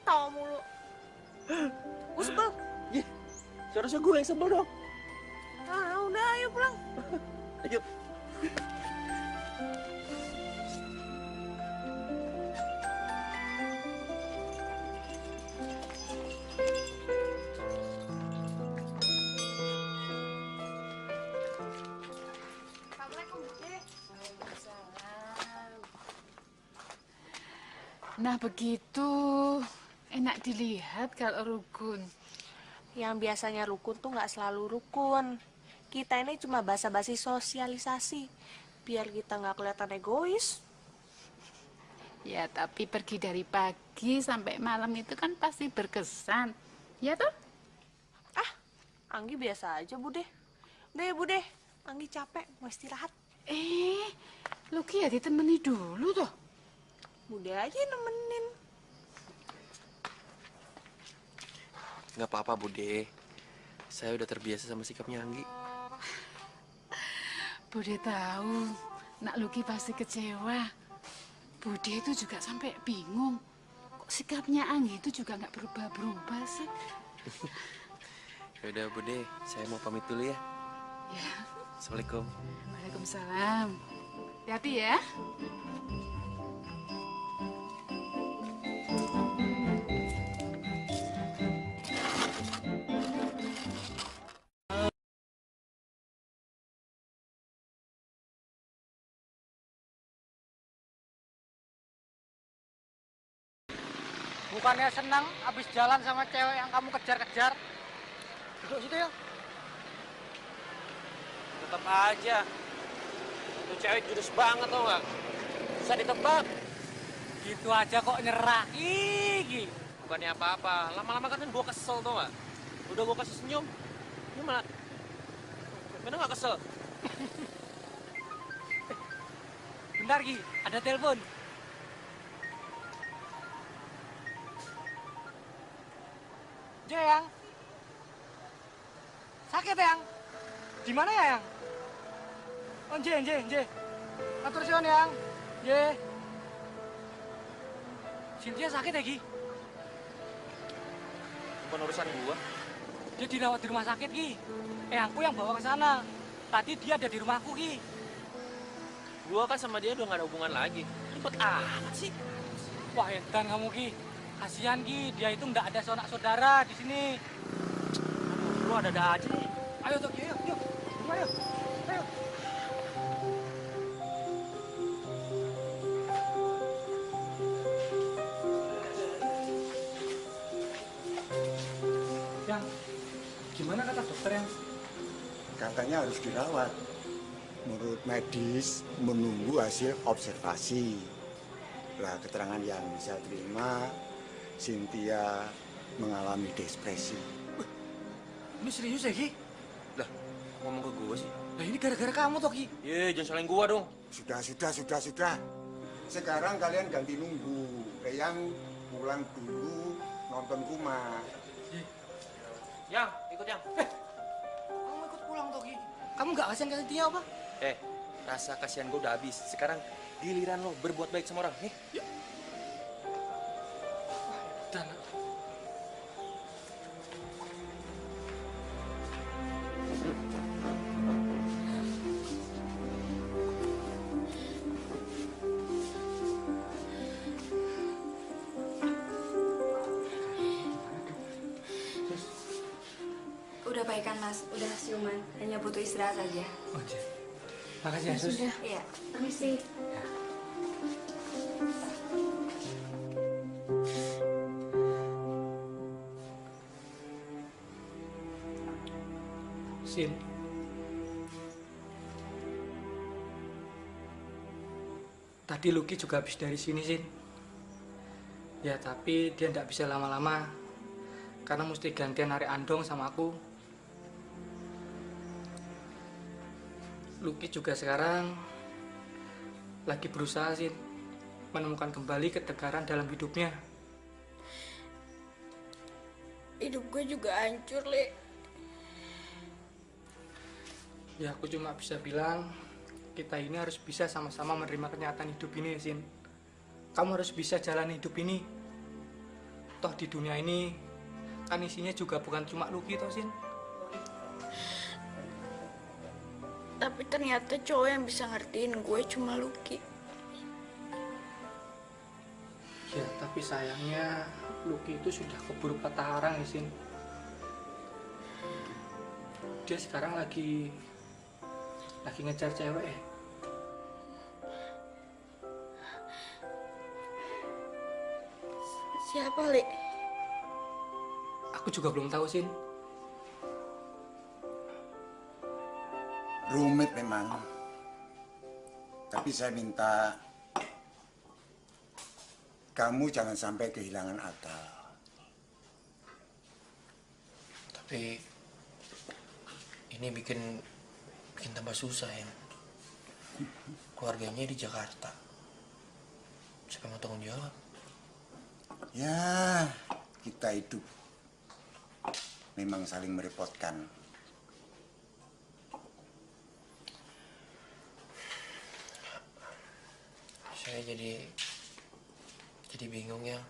Tawa mulu. Gue sebel. Seharusnya gue yang sebel dong. Udah ayo pulang. Ayo. Nah begitu, enak dilihat kalau rukun. Yang biasanya rukun tuh nggak selalu rukun. Kita ini cuma basa-basi sosialisasi. Biar kita nggak kelihatan egois. Ya tapi pergi dari pagi sampai malam itu kan pasti berkesan. Ya toh? Anggi biasa aja, Bude. Udah ya, Bude. Anggi capek, mau istirahat. Luki ya ditemani dulu toh. Bude aja nemenin. Nggak apa-apa, Bude. Saya udah terbiasa sama sikapnya Anggi. Bude tahu, Nak Luki pasti kecewa. Bude itu juga sampai bingung. Kok sikapnya Anggi itu juga nggak berubah-berubah sih? Yaudah, Bude. Saya mau pamit dulu ya. Ya. Assalamualaikum. Waalaikumsalam. Hati-hati ya. Bukannya senang habis jalan sama cewek yang kamu kejar-kejar? Duduk situ ya. Tetap aja. Itu cewek jurus banget, tau nggak? Bisa ditebak. Gitu aja kok nyerah. Ih, Bukannya apa-apa. Lama-lama kan gue kesel, tau nggak? Udah gue kasih senyum. Ini malah... Bener nggak kesel? bentar Ki, ada telepon. Yang sakit yang di mana ya yang? Oh Nje. Atur siun yang. Nje. Cynthia sakit ya Ki? bukan urusan gua. Dia dirawat di rumah sakit, Ki. Aku yang bawa ke sana. Tadi dia ada di rumahku, Ki. Gua kan sama dia udah gak ada hubungan lagi. Ribet amat sih. Wah, edan kamu, Ki. Kasihan, Ki. Dia itu nggak ada saudara di sini. Lu ada-ada aja nih. Ayo, tuh, Ki. Ayo. Ayo. Ayo. Yang, gimana kata dokter yang? Katanya harus dirawat. Menurut medis, menunggu hasil observasi. Lah, keterangan yang bisa terima, Cynthia mengalami depresi. Ini serius ya, Ki? Lah, ngomong ke gua sih. Nah, ini gara-gara kamu, toh, Ki. Jangan salahin gua dong. Sudah. Sekarang kalian ganti nunggu. Eyang pulang dulu nonton Kuma. Yang, ikut yang. Kamu ikut pulang, toh, Ki. Kamu nggak kasihan dia apa? Rasa kasihan gua udah habis. Sekarang giliran lo berbuat baik sama orang. Nih, yuk. Dan udah baikan, Mas. Udah siuman. Hanya butuh istirahat saja. oh, iya. Makasih ya, Sus. Iya. Permisi. Sin. Tadi Lucky juga habis dari sini, Sin. Ya, tapi dia nggak bisa lama-lama. Karena mesti gantian narik andong sama aku. Lucky juga sekarang lagi berusaha, Sin, menemukan kembali ketegaran dalam hidupnya. Hidup gue juga hancur, Le. Ya, aku cuma bisa bilang kita ini harus bisa sama-sama menerima kenyataan hidup ini, Sin. Kamu harus bisa jalani hidup ini. Toh di dunia ini kan isinya juga bukan cuma Lucky, toh, Sin. Tapi ternyata cowok yang bisa ngertiin gue cuma Lucky. Ya, tapi sayangnya Lucky itu sudah keburu patah arang, ya, Sin. Dia sekarang lagi ngejar cewek, ya. Siapa, Le? Aku juga belum tahu, Sin. Rumit memang. Tapi saya minta kamu jangan sampai kehilangan akal. Tapi ini bikin tambah susah ya. Keluarganya di Jakarta. Siapa mau tanggung jawab? Ya, kita hidup memang saling merepotkan. Saya jadi bingung ya.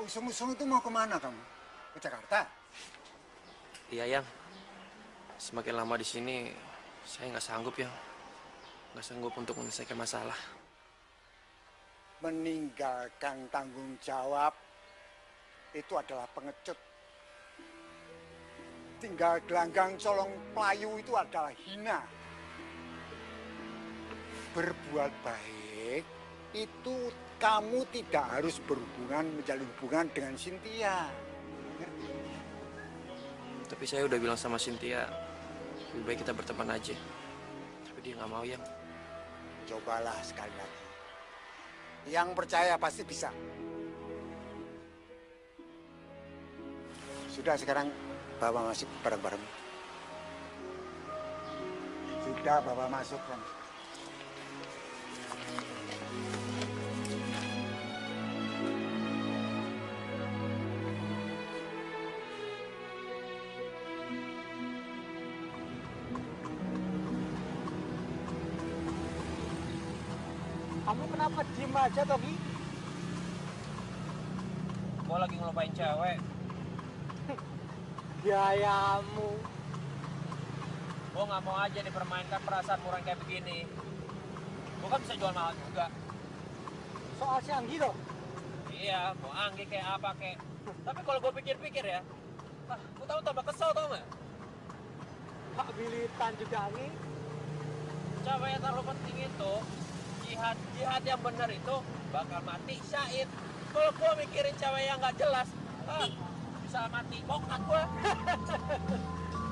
usung-usung itu mau kemana kamu? Ke Jakarta? Iya, Yang. Semakin lama di sini, saya nggak sanggup, Yang. Nggak sanggup untuk menyelesaikan masalah. Meninggalkan tanggung jawab itu adalah pengecut. Tinggal gelanggang colong pelayu itu adalah hina. Berbuat baik itu kamu tidak harus menjalin hubungan dengan Cynthia. Tapi saya udah bilang sama Cynthia, lebih baik kita berteman aja. Tapi dia nggak mau, Yang. Cobalah sekali lagi. Yang percaya pasti bisa. Sudah sekarang bawa masuk bareng-bareng. Sudah bawa masuk kan. Kamu kenapa diem aja, Togi? Gue lagi ngelupain cewek. Gayamu. Gue nggak mau aja dipermainkan perasaan murah kayak begini. Gue kan bisa jual mahal juga. Soal si Anggi loh. Iya, mau Anggi kayak apa kayak. Tapi kalau gue pikir-pikir ya, gue tahu tambah kesel tau nggak? Hak Bilitan juga Anggi. Cewek yang terlalu penting itu, jihad yang benar itu bakal mati syahid. Kalau gue mikirin cewek yang nggak jelas, bisa mati bokap gue.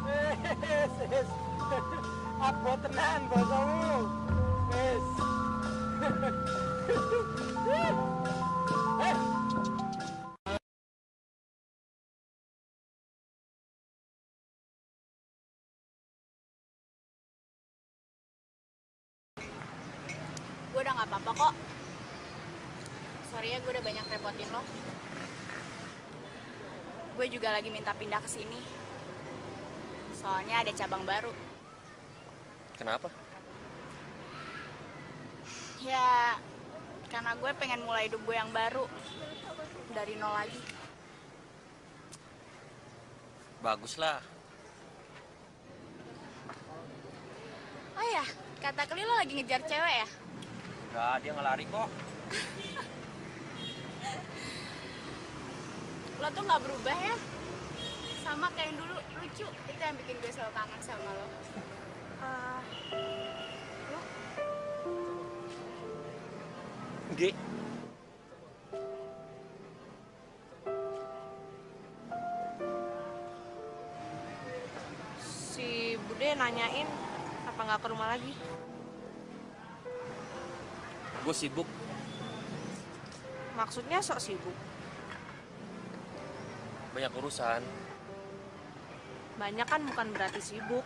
Wes. Aku tenan bosomu. Wes. Gue udah gak apa-apa kok. Sorry ya, gue udah banyak repotin lo. Gue juga lagi minta pindah ke sini. Soalnya ada cabang baru. Kenapa? Ya, karena gue pengen mulai hidup gue yang baru. Dari nol lagi. Baguslah. Oh ya, kata Keli lo lagi ngejar cewek ya? Enggak, dia ngelari kok. Lo tuh gak berubah ya? Sama kayak yang dulu, lucu. Itu yang bikin gue selalu kangen sama lo. Gi. Si Bude nanyain apa nggak ke rumah lagi. Gue sibuk. Maksudnya sok sibuk. Banyak urusan. Banyak kan bukan berarti sibuk.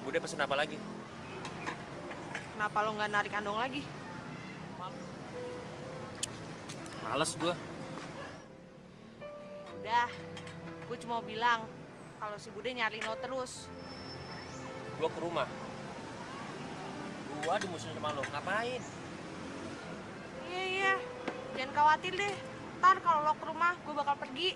Bude pesen apa lagi? Kenapa lo nggak narik Andong lagi? Males gue. Udah, gue cuma bilang kalau si Bude nyariin lo terus. Gue ke rumah. Gue dimusuhin sama lo. Ngapain? Iya, jangan khawatir deh. Ntar kalau lo ke rumah, gue bakal pergi.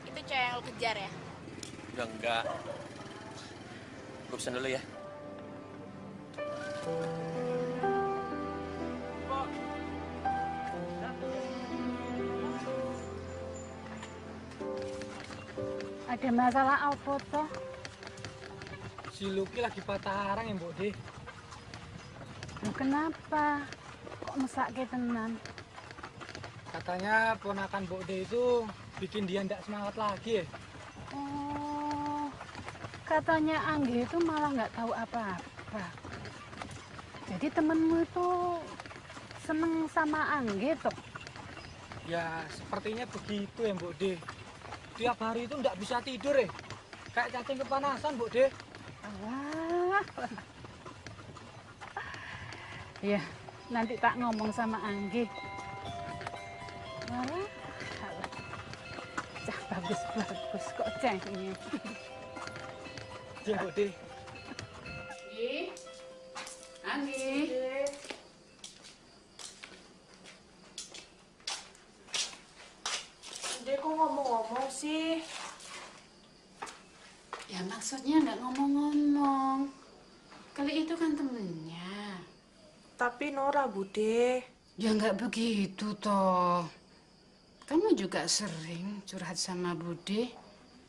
Itu cewek yang lo kejar ya? Udah enggak. Gue pesen dulu ya. Ada masalah apa toh? Si Luki lagi patah arang ya, Mbok De. Kenapa? Kok mesake tenan? Katanya ponakan Mbok De itu bikin dia ndak semangat lagi ya. Oh, katanya Anggi itu malah nggak tahu apa-apa. Jadi temenmu itu seneng sama Anggi toh? Ya, sepertinya begitu ya, Mbok De. Tiap hari itu ndak bisa tidur ya. Kayak cacing kepanasan, Mbok De. Wah. Ya, nanti tak ngomong sama Anggi. Wah. bagus kok cengeng. Iya, Bude. Anggi. Bude kok ngomong-ngomong sih? Ya maksudnya nggak ngomong-ngomong. Kali itu kan temennya. Tapi Nora, Bude. Ya nggak begitu toh. Kamu juga sering curhat sama Bude.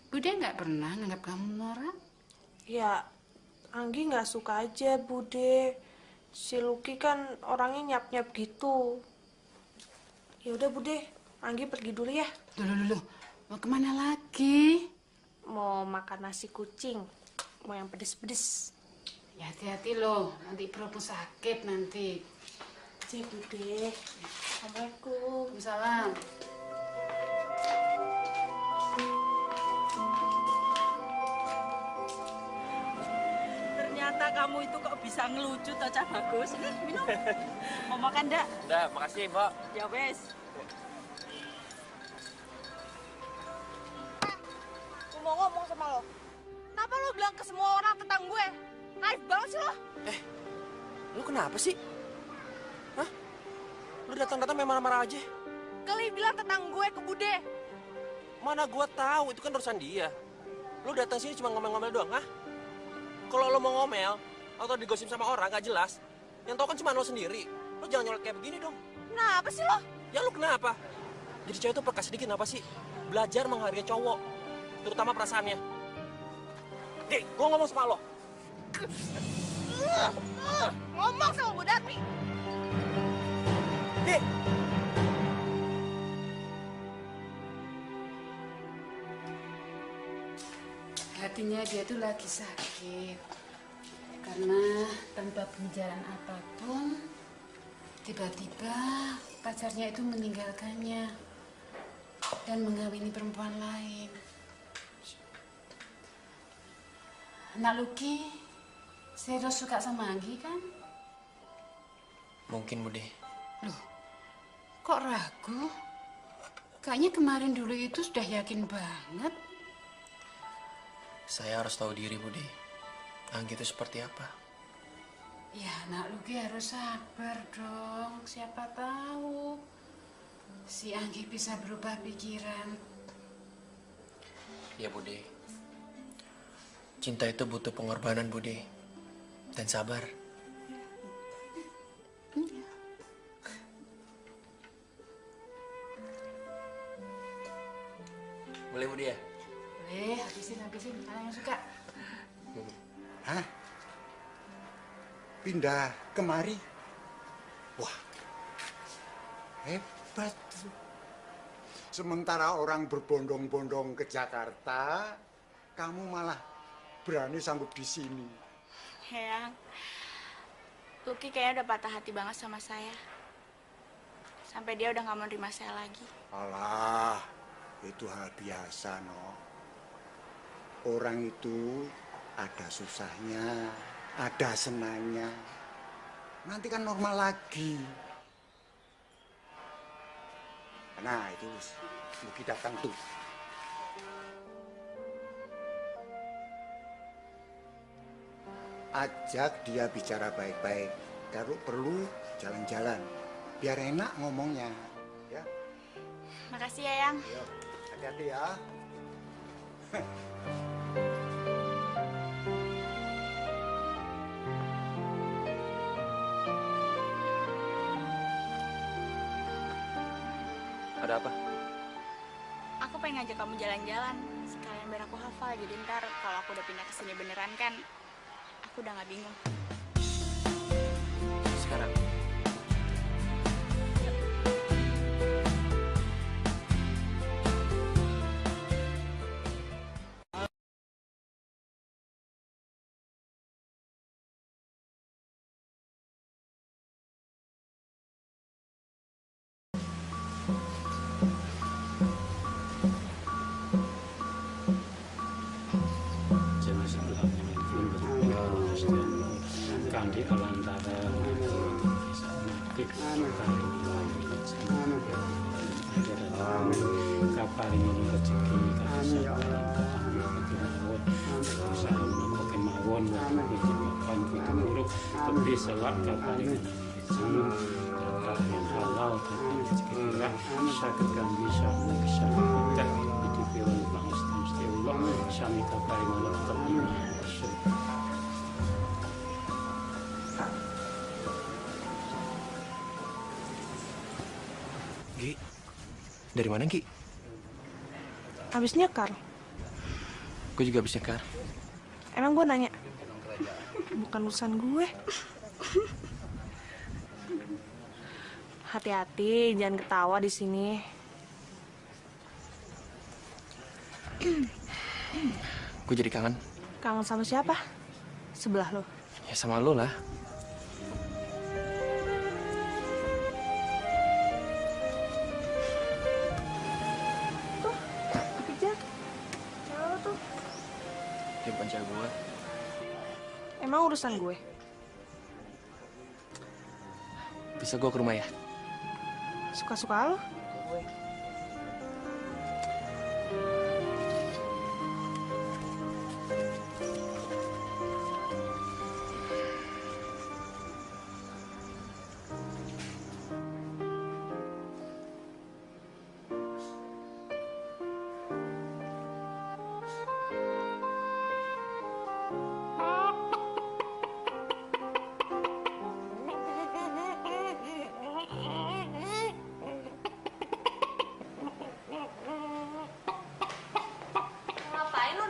Bude nggak pernah nganggap kamu Nora. Ya, Anggi nggak suka aja, Bude. Si Lucky kan orangnya nyap-nyap gitu. Ya udah, Bude. Anggi pergi dulu ya. Dulu. Mau kemana lagi? Mau makan nasi kucing. Mau yang pedes-pedes. Ya hati-hati loh, nanti perutmu sakit nanti. Cek, Bude. Assalamualaikum. Waalaikumsalam. Ternyata kamu itu kok bisa ngelucu toh, Cah Bagus. Nih, minum. Mau makan ndak? Udah, makasih, Mbak. Ya wes. Gue mau ngomong sama lo. Kenapa lo bilang ke semua orang tentang gue? Naif banget sih lo. Lu kenapa sih? Hah? Lu datang-datang main marah-marah aja? Kali bilang tentang gue ke Bude. Mana gua tahu, itu kan urusan dia. Lu datang sini cuma ngomel-ngomel doang, hah? Kalau lu mau ngomel atau digosip sama orang gak jelas, yang tau kan cuma lo sendiri. Lu jangan nyolot kayak begini dong. Kenapa sih lo? Ya lu kenapa? Jadi cewek tuh peka sedikit apa sih? Belajar menghargai cowok, terutama perasaannya. Nih, gua ngomong sama lo. Ngomong sama Bu Darmi. Nih. Hatinya dia tuh lagi sakit. Karena tanpa pembicaraan apapun, tiba-tiba pacarnya itu meninggalkannya dan mengawini perempuan lain. Anak Lucky, serius suka sama Anggi kan? Mungkin, Bude. Loh, kok ragu? Kayaknya kemarin dulu itu sudah yakin banget. Saya harus tahu diri, Bude. Anggi itu seperti apa? Ya, Nak Lucky harus sabar dong. Siapa tahu si Anggi bisa berubah pikiran. Ya, Bude. Cinta itu butuh pengorbanan, Bude. Dan sabar. Boleh, Bude ya? Boleh, habisin. Mana yang suka? Hah? Pindah kemari? Wah, hebat. Sementara orang berbondong-bondong ke Jakarta, kamu malah berani sanggup di sini. Eyang, Lucky kayaknya udah patah hati banget sama saya. Sampai dia udah gak mau nerima saya lagi. Alah, itu hal biasa, no. Orang itu ada susahnya, ada senangnya. Nanti kan normal lagi. Nah, itu Lucky datang tuh. Ajak dia bicara baik-baik. Kalau perlu jalan-jalan. Biar enak ngomongnya. Ya. Makasih ya, Yang. Ayo, hati-hati ya. Ada apa? Aku pengen ngajak kamu jalan-jalan. Sekalian biar aku hafal. Jadi ntar kalau aku udah pindah ke sini beneran kan, aku udah gak bingung. Sekarang? Kandi alantara kaparing rezeki Nama kemauan kehidupan kita buruk, tapi selak paling sebelum berkah yang halal dan rezeki murah, sakitkan bisa mengesahkan itu firman Mesti Allah sami kapai malah terima. Gi, dari mana Gi? Habis nyekar. Gue juga habis nyekar. Emang gue nanya? Bukan urusan gue. Hati-hati, jangan ketawa di sini. Gue jadi kangen. Kangen sama siapa? Sebelah lo. Ya sama lo lah. Tuh, dikejar. Cewek lo tuh. Dia bukan cewek gue. Emang urusan gue? Bisa gue ke rumah ya? Suka-suka lo.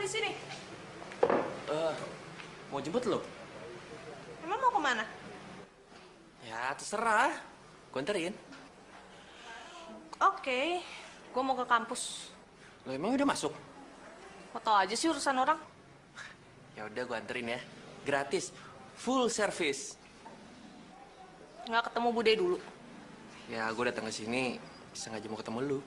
Sini. Mau jemput lo? Emang mau kemana? Ya terserah. Gue anterin. Oke, gue mau ke kampus. Lo emang udah masuk? Kok tau aja sih urusan orang? Ya udah gue anterin ya. Gratis. Full service. Nggak ketemu Bude dulu? Ya gue datang ke sini sengaja mau ketemu lu.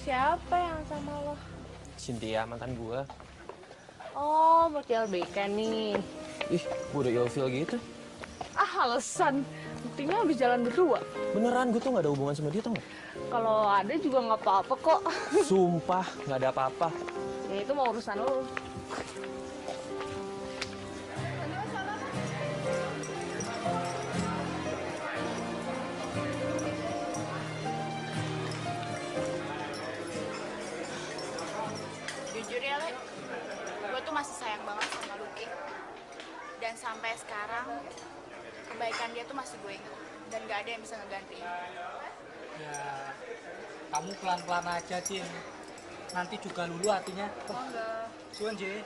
Siapa yang sama lo? Cynthia, mantan gue. Oh, mau CLBK nih. Ih, gue udah ilfeel gitu. Ah, alasan. Buktinya habis jalan berdua. Beneran, gue tuh gak ada hubungan sama dia, tau gak? Kalau ada juga nggak apa-apa kok. Sumpah, gak ada apa-apa. Ya itu mau urusan lo. Jujur ya, Le, gue tuh masih sayang banget sama Luki. Dan sampai sekarang, kebaikan dia tuh masih gue ingat. Dan gak ada yang bisa ngegantiin. Ya, kamu pelan-pelan aja, Cin. Nanti juga lulu hatinya. Oh, enggak. Suan, J.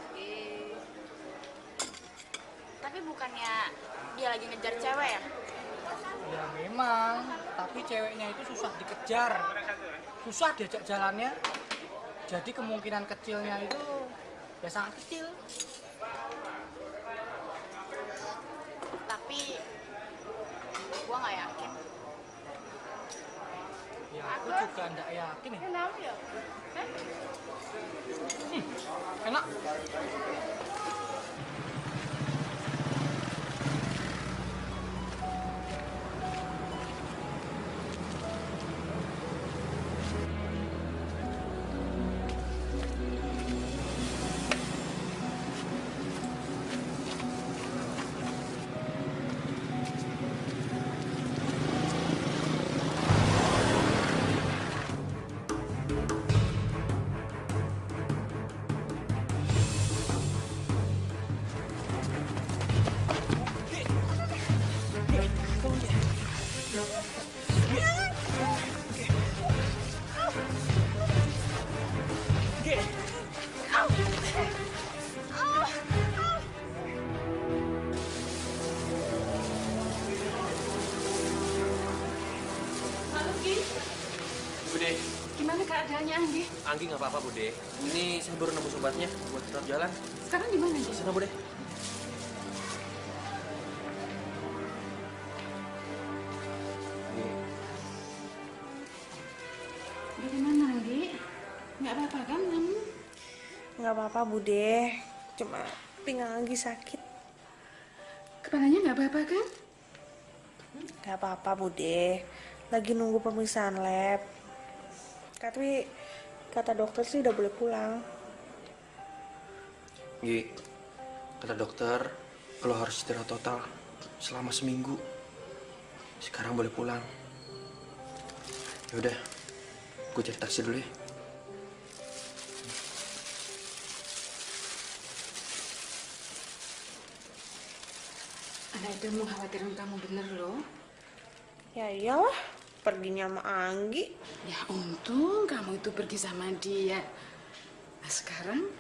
Tapi bukannya dia lagi ngejar cewek ya? Ya memang, tapi ceweknya itu susah dikejar. Susah diajak jalannya. Jadi kemungkinan kecilnya itu ya sangat kecil. Tapi gue nggak yakin. Ya aku juga nggak yakin ya. Kenapa ya? Enak. Bude. Gimana keadaannya Anggi? Anggi nggak apa-apa, Bude. Ini saya baru nembus obatnya buat tetap jalan. Sekarang di mana dia? Sana, Bude. Bagaimana Anggi? Nggak apa-apa kan kamu? Nggak apa-apa, Bude. Cuma Pinggang Anggi sakit. Kepalanya nggak apa-apa kan? Gak apa-apa, Bude. Lagi nunggu pemeriksaan lab. Tapi kata dokter sih udah boleh pulang. Gi, kata dokter, lo harus istirahat total selama seminggu. Sekarang boleh pulang. Yaudah, gue cari taksi dulu ya. Anak itu mengkhawatirkan kamu bener loh. Ya iyalah, perginya sama Anggi. Ya untung kamu itu pergi sama dia. Nah sekarang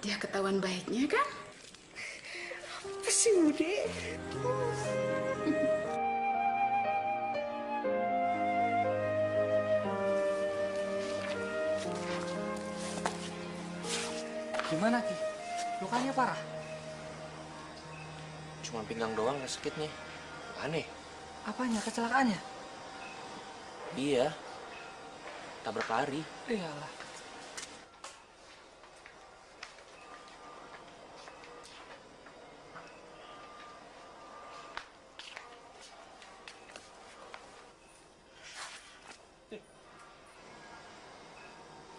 dia ketahuan baiknya kan? Apa sih, Bude? Gimana, Ki? Lukanya parah? Cuma pinggang doang sakitnya. Aneh. Apanya? Kecelakaannya? Iya. Tabrak lari. Iyalah.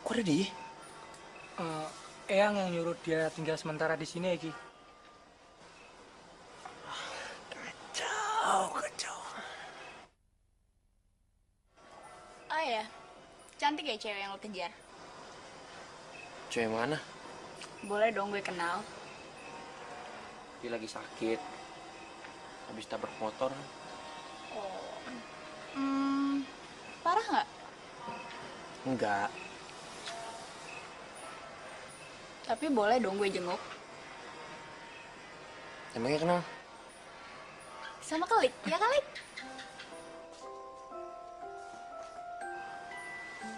Kok ada dia? Eyang yang nyuruh dia tinggal sementara di sini ya, Ki. Kacau. Oh ya, cantik ya cewek yang lo kejar? Cewek mana? Boleh dong gue kenal. Dia lagi sakit. Habis tabrak motor. Parah nggak? Enggak. Tapi boleh dong gue jenguk. Emangnya kenal? Sama Kelik, ya Kelik?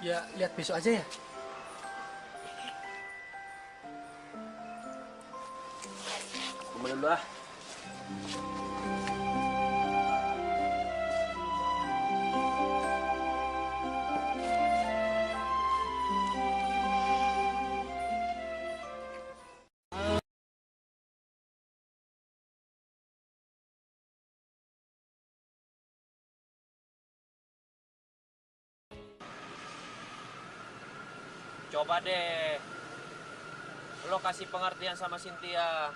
Ya, lihat besok aja ya. Kembali dulu ah. Coba deh, lo kasih pengertian sama Cynthia.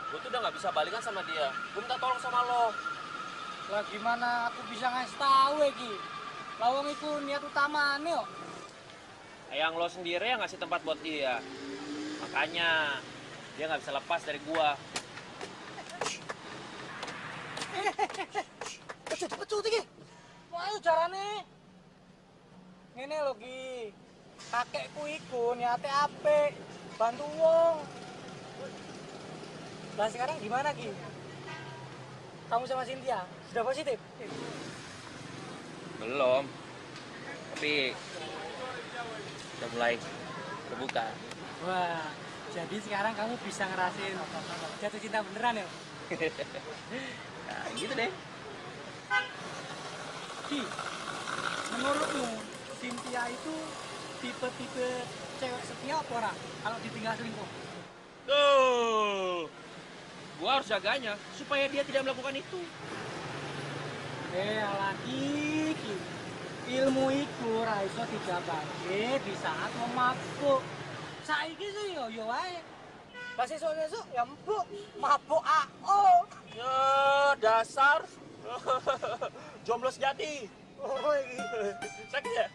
Gue tuh udah nggak bisa balikan sama dia. Gue minta tolong sama lo. Lah gimana aku bisa ngasih tahu ya, Ki? Lawang itu niat utamanya kok. Yang lo sendiri yang ngasih tempat buat dia. Makanya dia nggak bisa lepas dari gua. Pecut, Ki. Ayo carane. Ngene lho, Ki. Kakekku iku niate apik, bantu wong. Lah sekarang gimana, Ki? Kamu sama Cynthia sudah positif? Belum. Tapi udah mulai terbuka. Wah, jadi sekarang kamu bisa ngerasain jatuh cinta beneran ya? Nah, gitu deh. Ki, menurutmu Cynthia itu tipe-tipe cewek setia apa ora kalau ditinggal selingkuh? Tuh, gua harus jaganya supaya dia tidak melakukan itu. Lagi, Ki. Ilmu iku ra iso didapatke di saat wong mabuk. Saiki sih yo wae. Pas esuk-esuk ya mabuk AO. Ya, dasar jomblo sejati. Oh, iki. Sakit ya?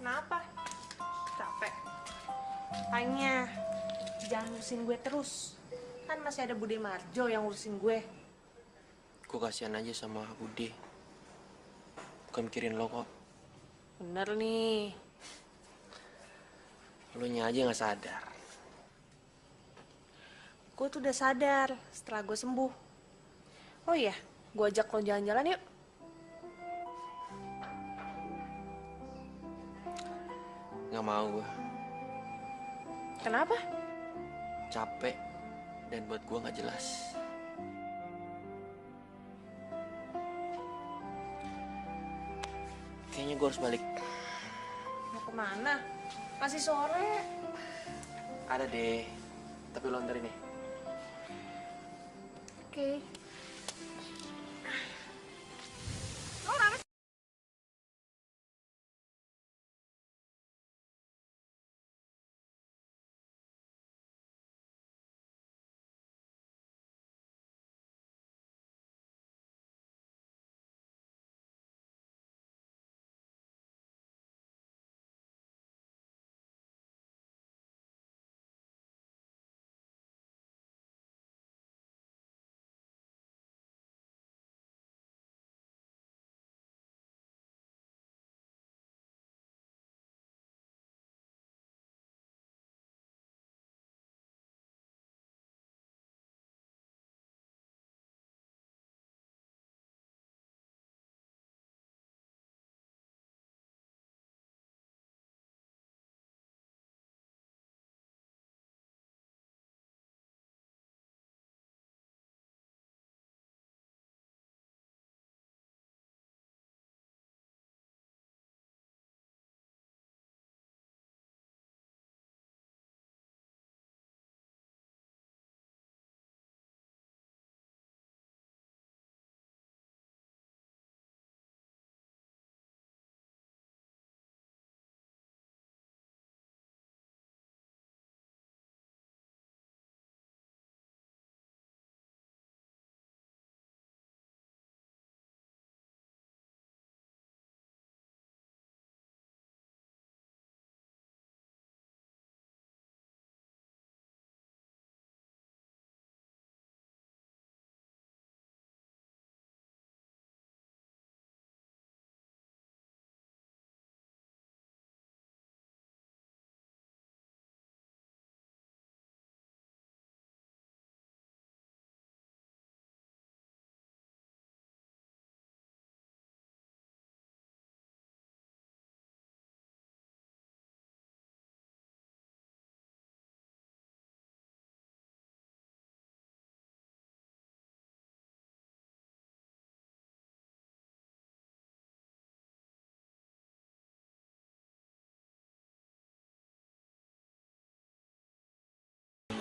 Kenapa? Capek. Makanya jangan ngurusin gue terus. Kan masih ada Bude Marjo yang ngurusin gue. Gue kasihan aja sama Bude. Bukan mikirin lo kok. Bener nih. Lo nya aja nggak sadar. Gue tuh udah sadar setelah gue sembuh. Oh iya, gue ajak lo jalan-jalan yuk. Nggak mau gue. Kenapa? Capek. Dan buat gue nggak jelas. kayaknya gue harus balik. Mau kemana? Masih sore. Ada deh, tapi lo ntar ini. Oke. Lo kenapa sih?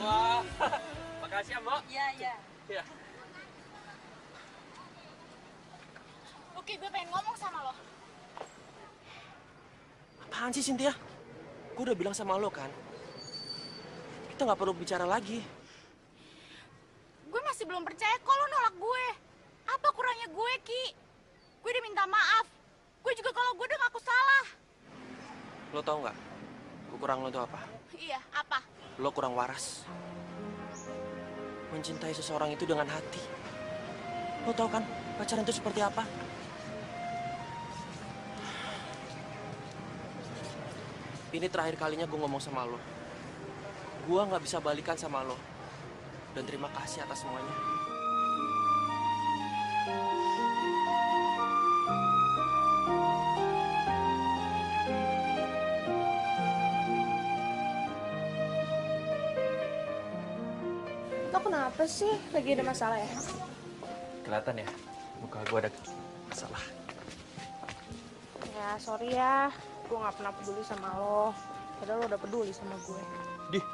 Wah, makasih ya, Mbak. Iya, iya. Iya. Luki, gue pengen ngomong sama lo. Apaan sih, Cynthia? Gue udah bilang sama lo kan, kita nggak perlu bicara lagi. Gue masih belum percaya kok lo nolak gue. Apa kurangnya gue, Ki? Gue udah minta maaf. Gue juga kalau gue udah ngaku salah. Lo tau nggak, kurang lo itu apa? Iya, apa? Lo kurang waras. Mencintai seseorang itu dengan hati. Lo tau kan pacaran itu seperti apa? Ini terakhir kalinya gue ngomong sama lo. Gue nggak bisa balikan sama lo. Dan terima kasih atas semuanya. Lo kenapa sih? Lagi ada masalah ya? Kelihatan ya, muka gue ada masalah. Ya, sorry ya. Gue gak pernah peduli sama lo. Padahal lo udah peduli sama gue. Dih,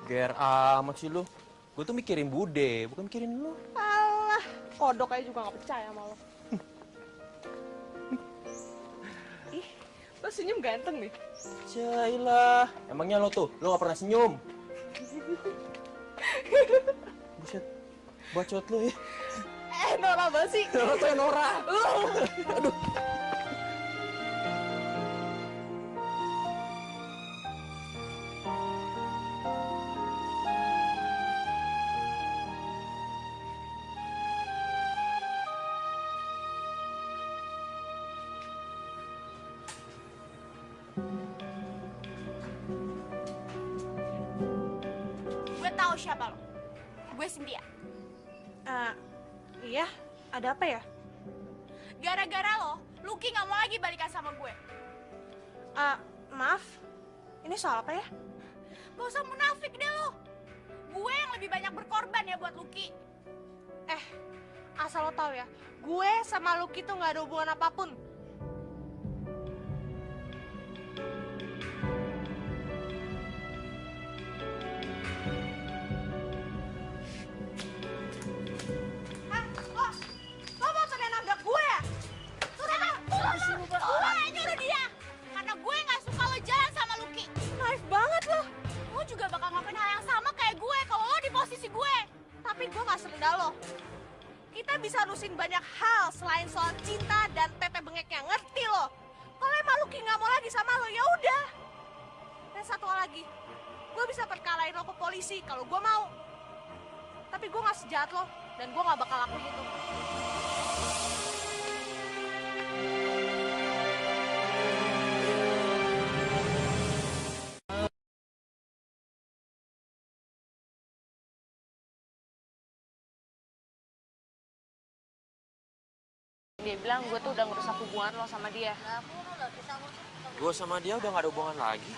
ger amat sih lo. Gue tuh mikirin Bude, bukan mikirin lo. Alah, kodok aja juga gak percaya sama lo. Ih, lo senyum ganteng nih. Cailah, emangnya lo gak pernah senyum? Buset, bacot lo ya. Nora banget sih. Nora tuh Nora. Aduh. Gue tahu siapa lo. Gue Cynthia. Iya, ada apa ya? Gara-gara lo, Luki nggak mau lagi balikan sama gue. Maaf, ini soal apa ya? Gak usah munafik deh lo. Gue yang lebih banyak berkorban ya buat Luki. Asal lo tahu ya, gue sama Luki tuh nggak ada hubungan apapun. tanda lo. Kita bisa harusin banyak hal selain soal cinta dan tete bengeknya, ngerti lo? Kalau emang Lucky nggak mau lagi sama lo, ya udah. Dan satu hal lagi, gue bisa perkarain lo ke polisi kalau gue mau. Tapi gue nggak sejahat lo, dan gue nggak bakal lakuin itu. Dia bilang gue tuh udah ngerusak hubungan lo sama dia. Gue sama dia udah gak ada hubungan lagi.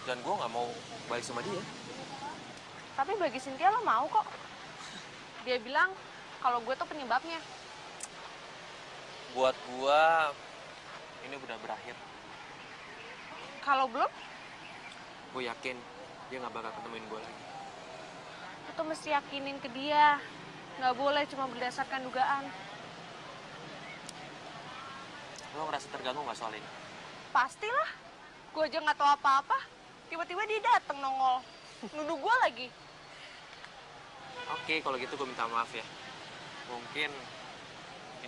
Dan gue gak mau balik sama dia. Tapi bagi Cynthia lo mau kok. Dia bilang kalau gue tuh penyebabnya. Buat gue, ini udah berakhir. Kalau belum, Gue yakin dia gak bakal ketemuin gue lagi. lo tuh mesti yakinin ke dia. Nggak boleh cuma berdasarkan dugaan. Lo ngerasa terganggu gak soal ini? Pastilah. Gue aja nggak tahu apa-apa. Tiba-tiba dia dateng nongol. Nuduh gue lagi. Oke, kalau gitu gue minta maaf ya. Mungkin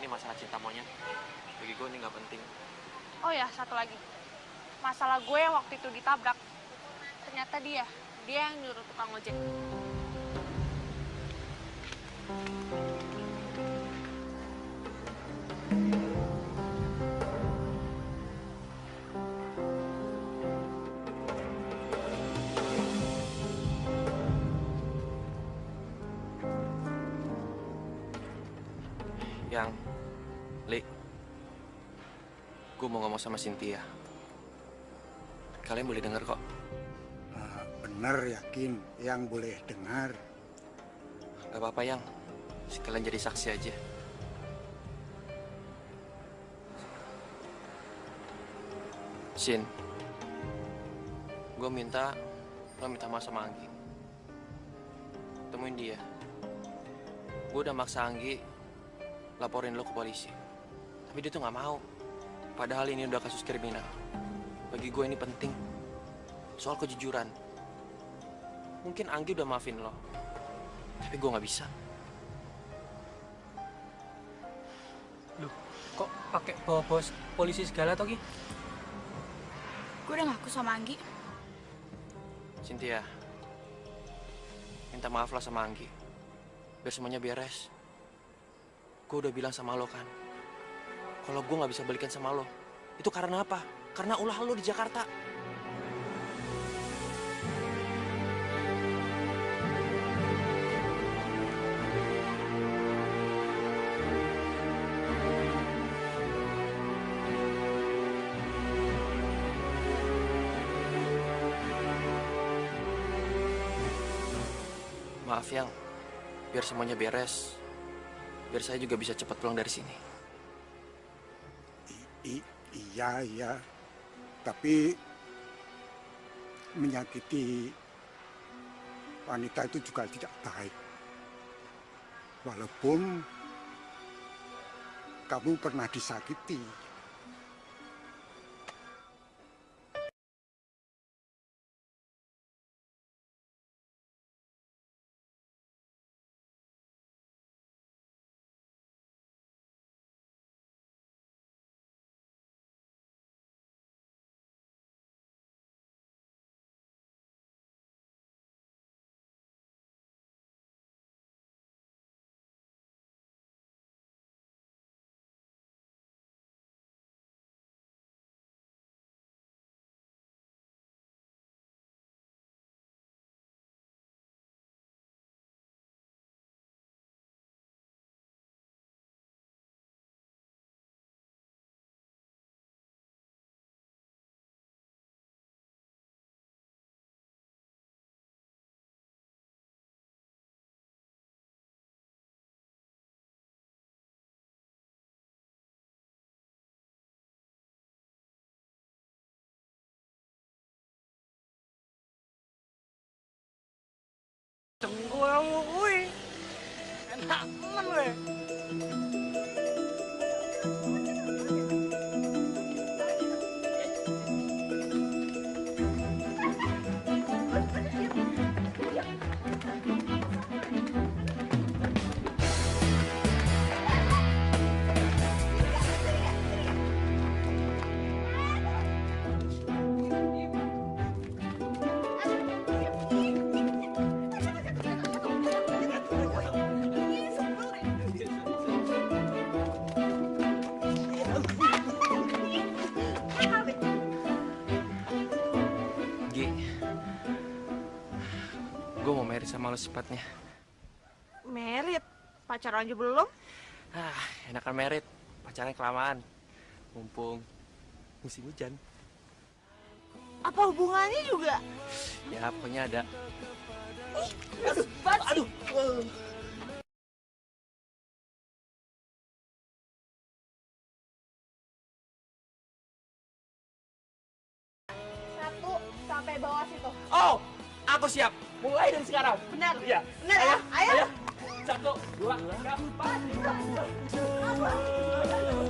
ini masalah cinta monyet. Bagi gue ini gak penting. Oh ya, satu lagi. Masalah gue yang waktu itu ditabrak. Ternyata dia yang nyuruh tukang ojek. Yang, Li, gue mau ngomong sama Cynthia. Kalian boleh dengar kok. Bener, yakin yang boleh dengar. Gak apa-apa, Yang. Sekalian jadi saksi aja. Sin, gue minta lo minta maaf sama Anggi. Temuin dia. Gue udah maksa Anggi laporin lo ke polisi. Tapi dia tuh gak mau. Padahal ini udah kasus kriminal. Bagi gue ini penting. Soal kejujuran. Mungkin Anggi udah maafin lo. Tapi gue gak bisa. Loh, kok pakai bawa bos polisi segala toh, Ki? Gue udah ngaku sama Anggi. Cynthia, minta maaf lah sama Anggi. Biar semuanya beres. Gue udah bilang sama lo kan, kalau gue gak bisa balikan sama lo, itu karena apa? Karena ulah lo di Jakarta. Maaf Yang, biar semuanya beres. Biar saya juga bisa cepat pulang dari sini. Iya. Tapi menyakiti wanita itu juga tidak baik. Walaupun kamu pernah disakiti. Cenggoyang kuwi. Enak men we. Gue mau married sama lo secepatnya. Merit, pacaran aja belum? Enakan married, pacaran kelamaan. Mumpung musim hujan. Apa hubungannya juga? Ya, pokoknya ada. Aduh. Satu sampai bawah situ. Oh, aku siap. Mulai dari sekarang. Benar. Iya. Benar ya? Ayo. 1, 2, 3, 4.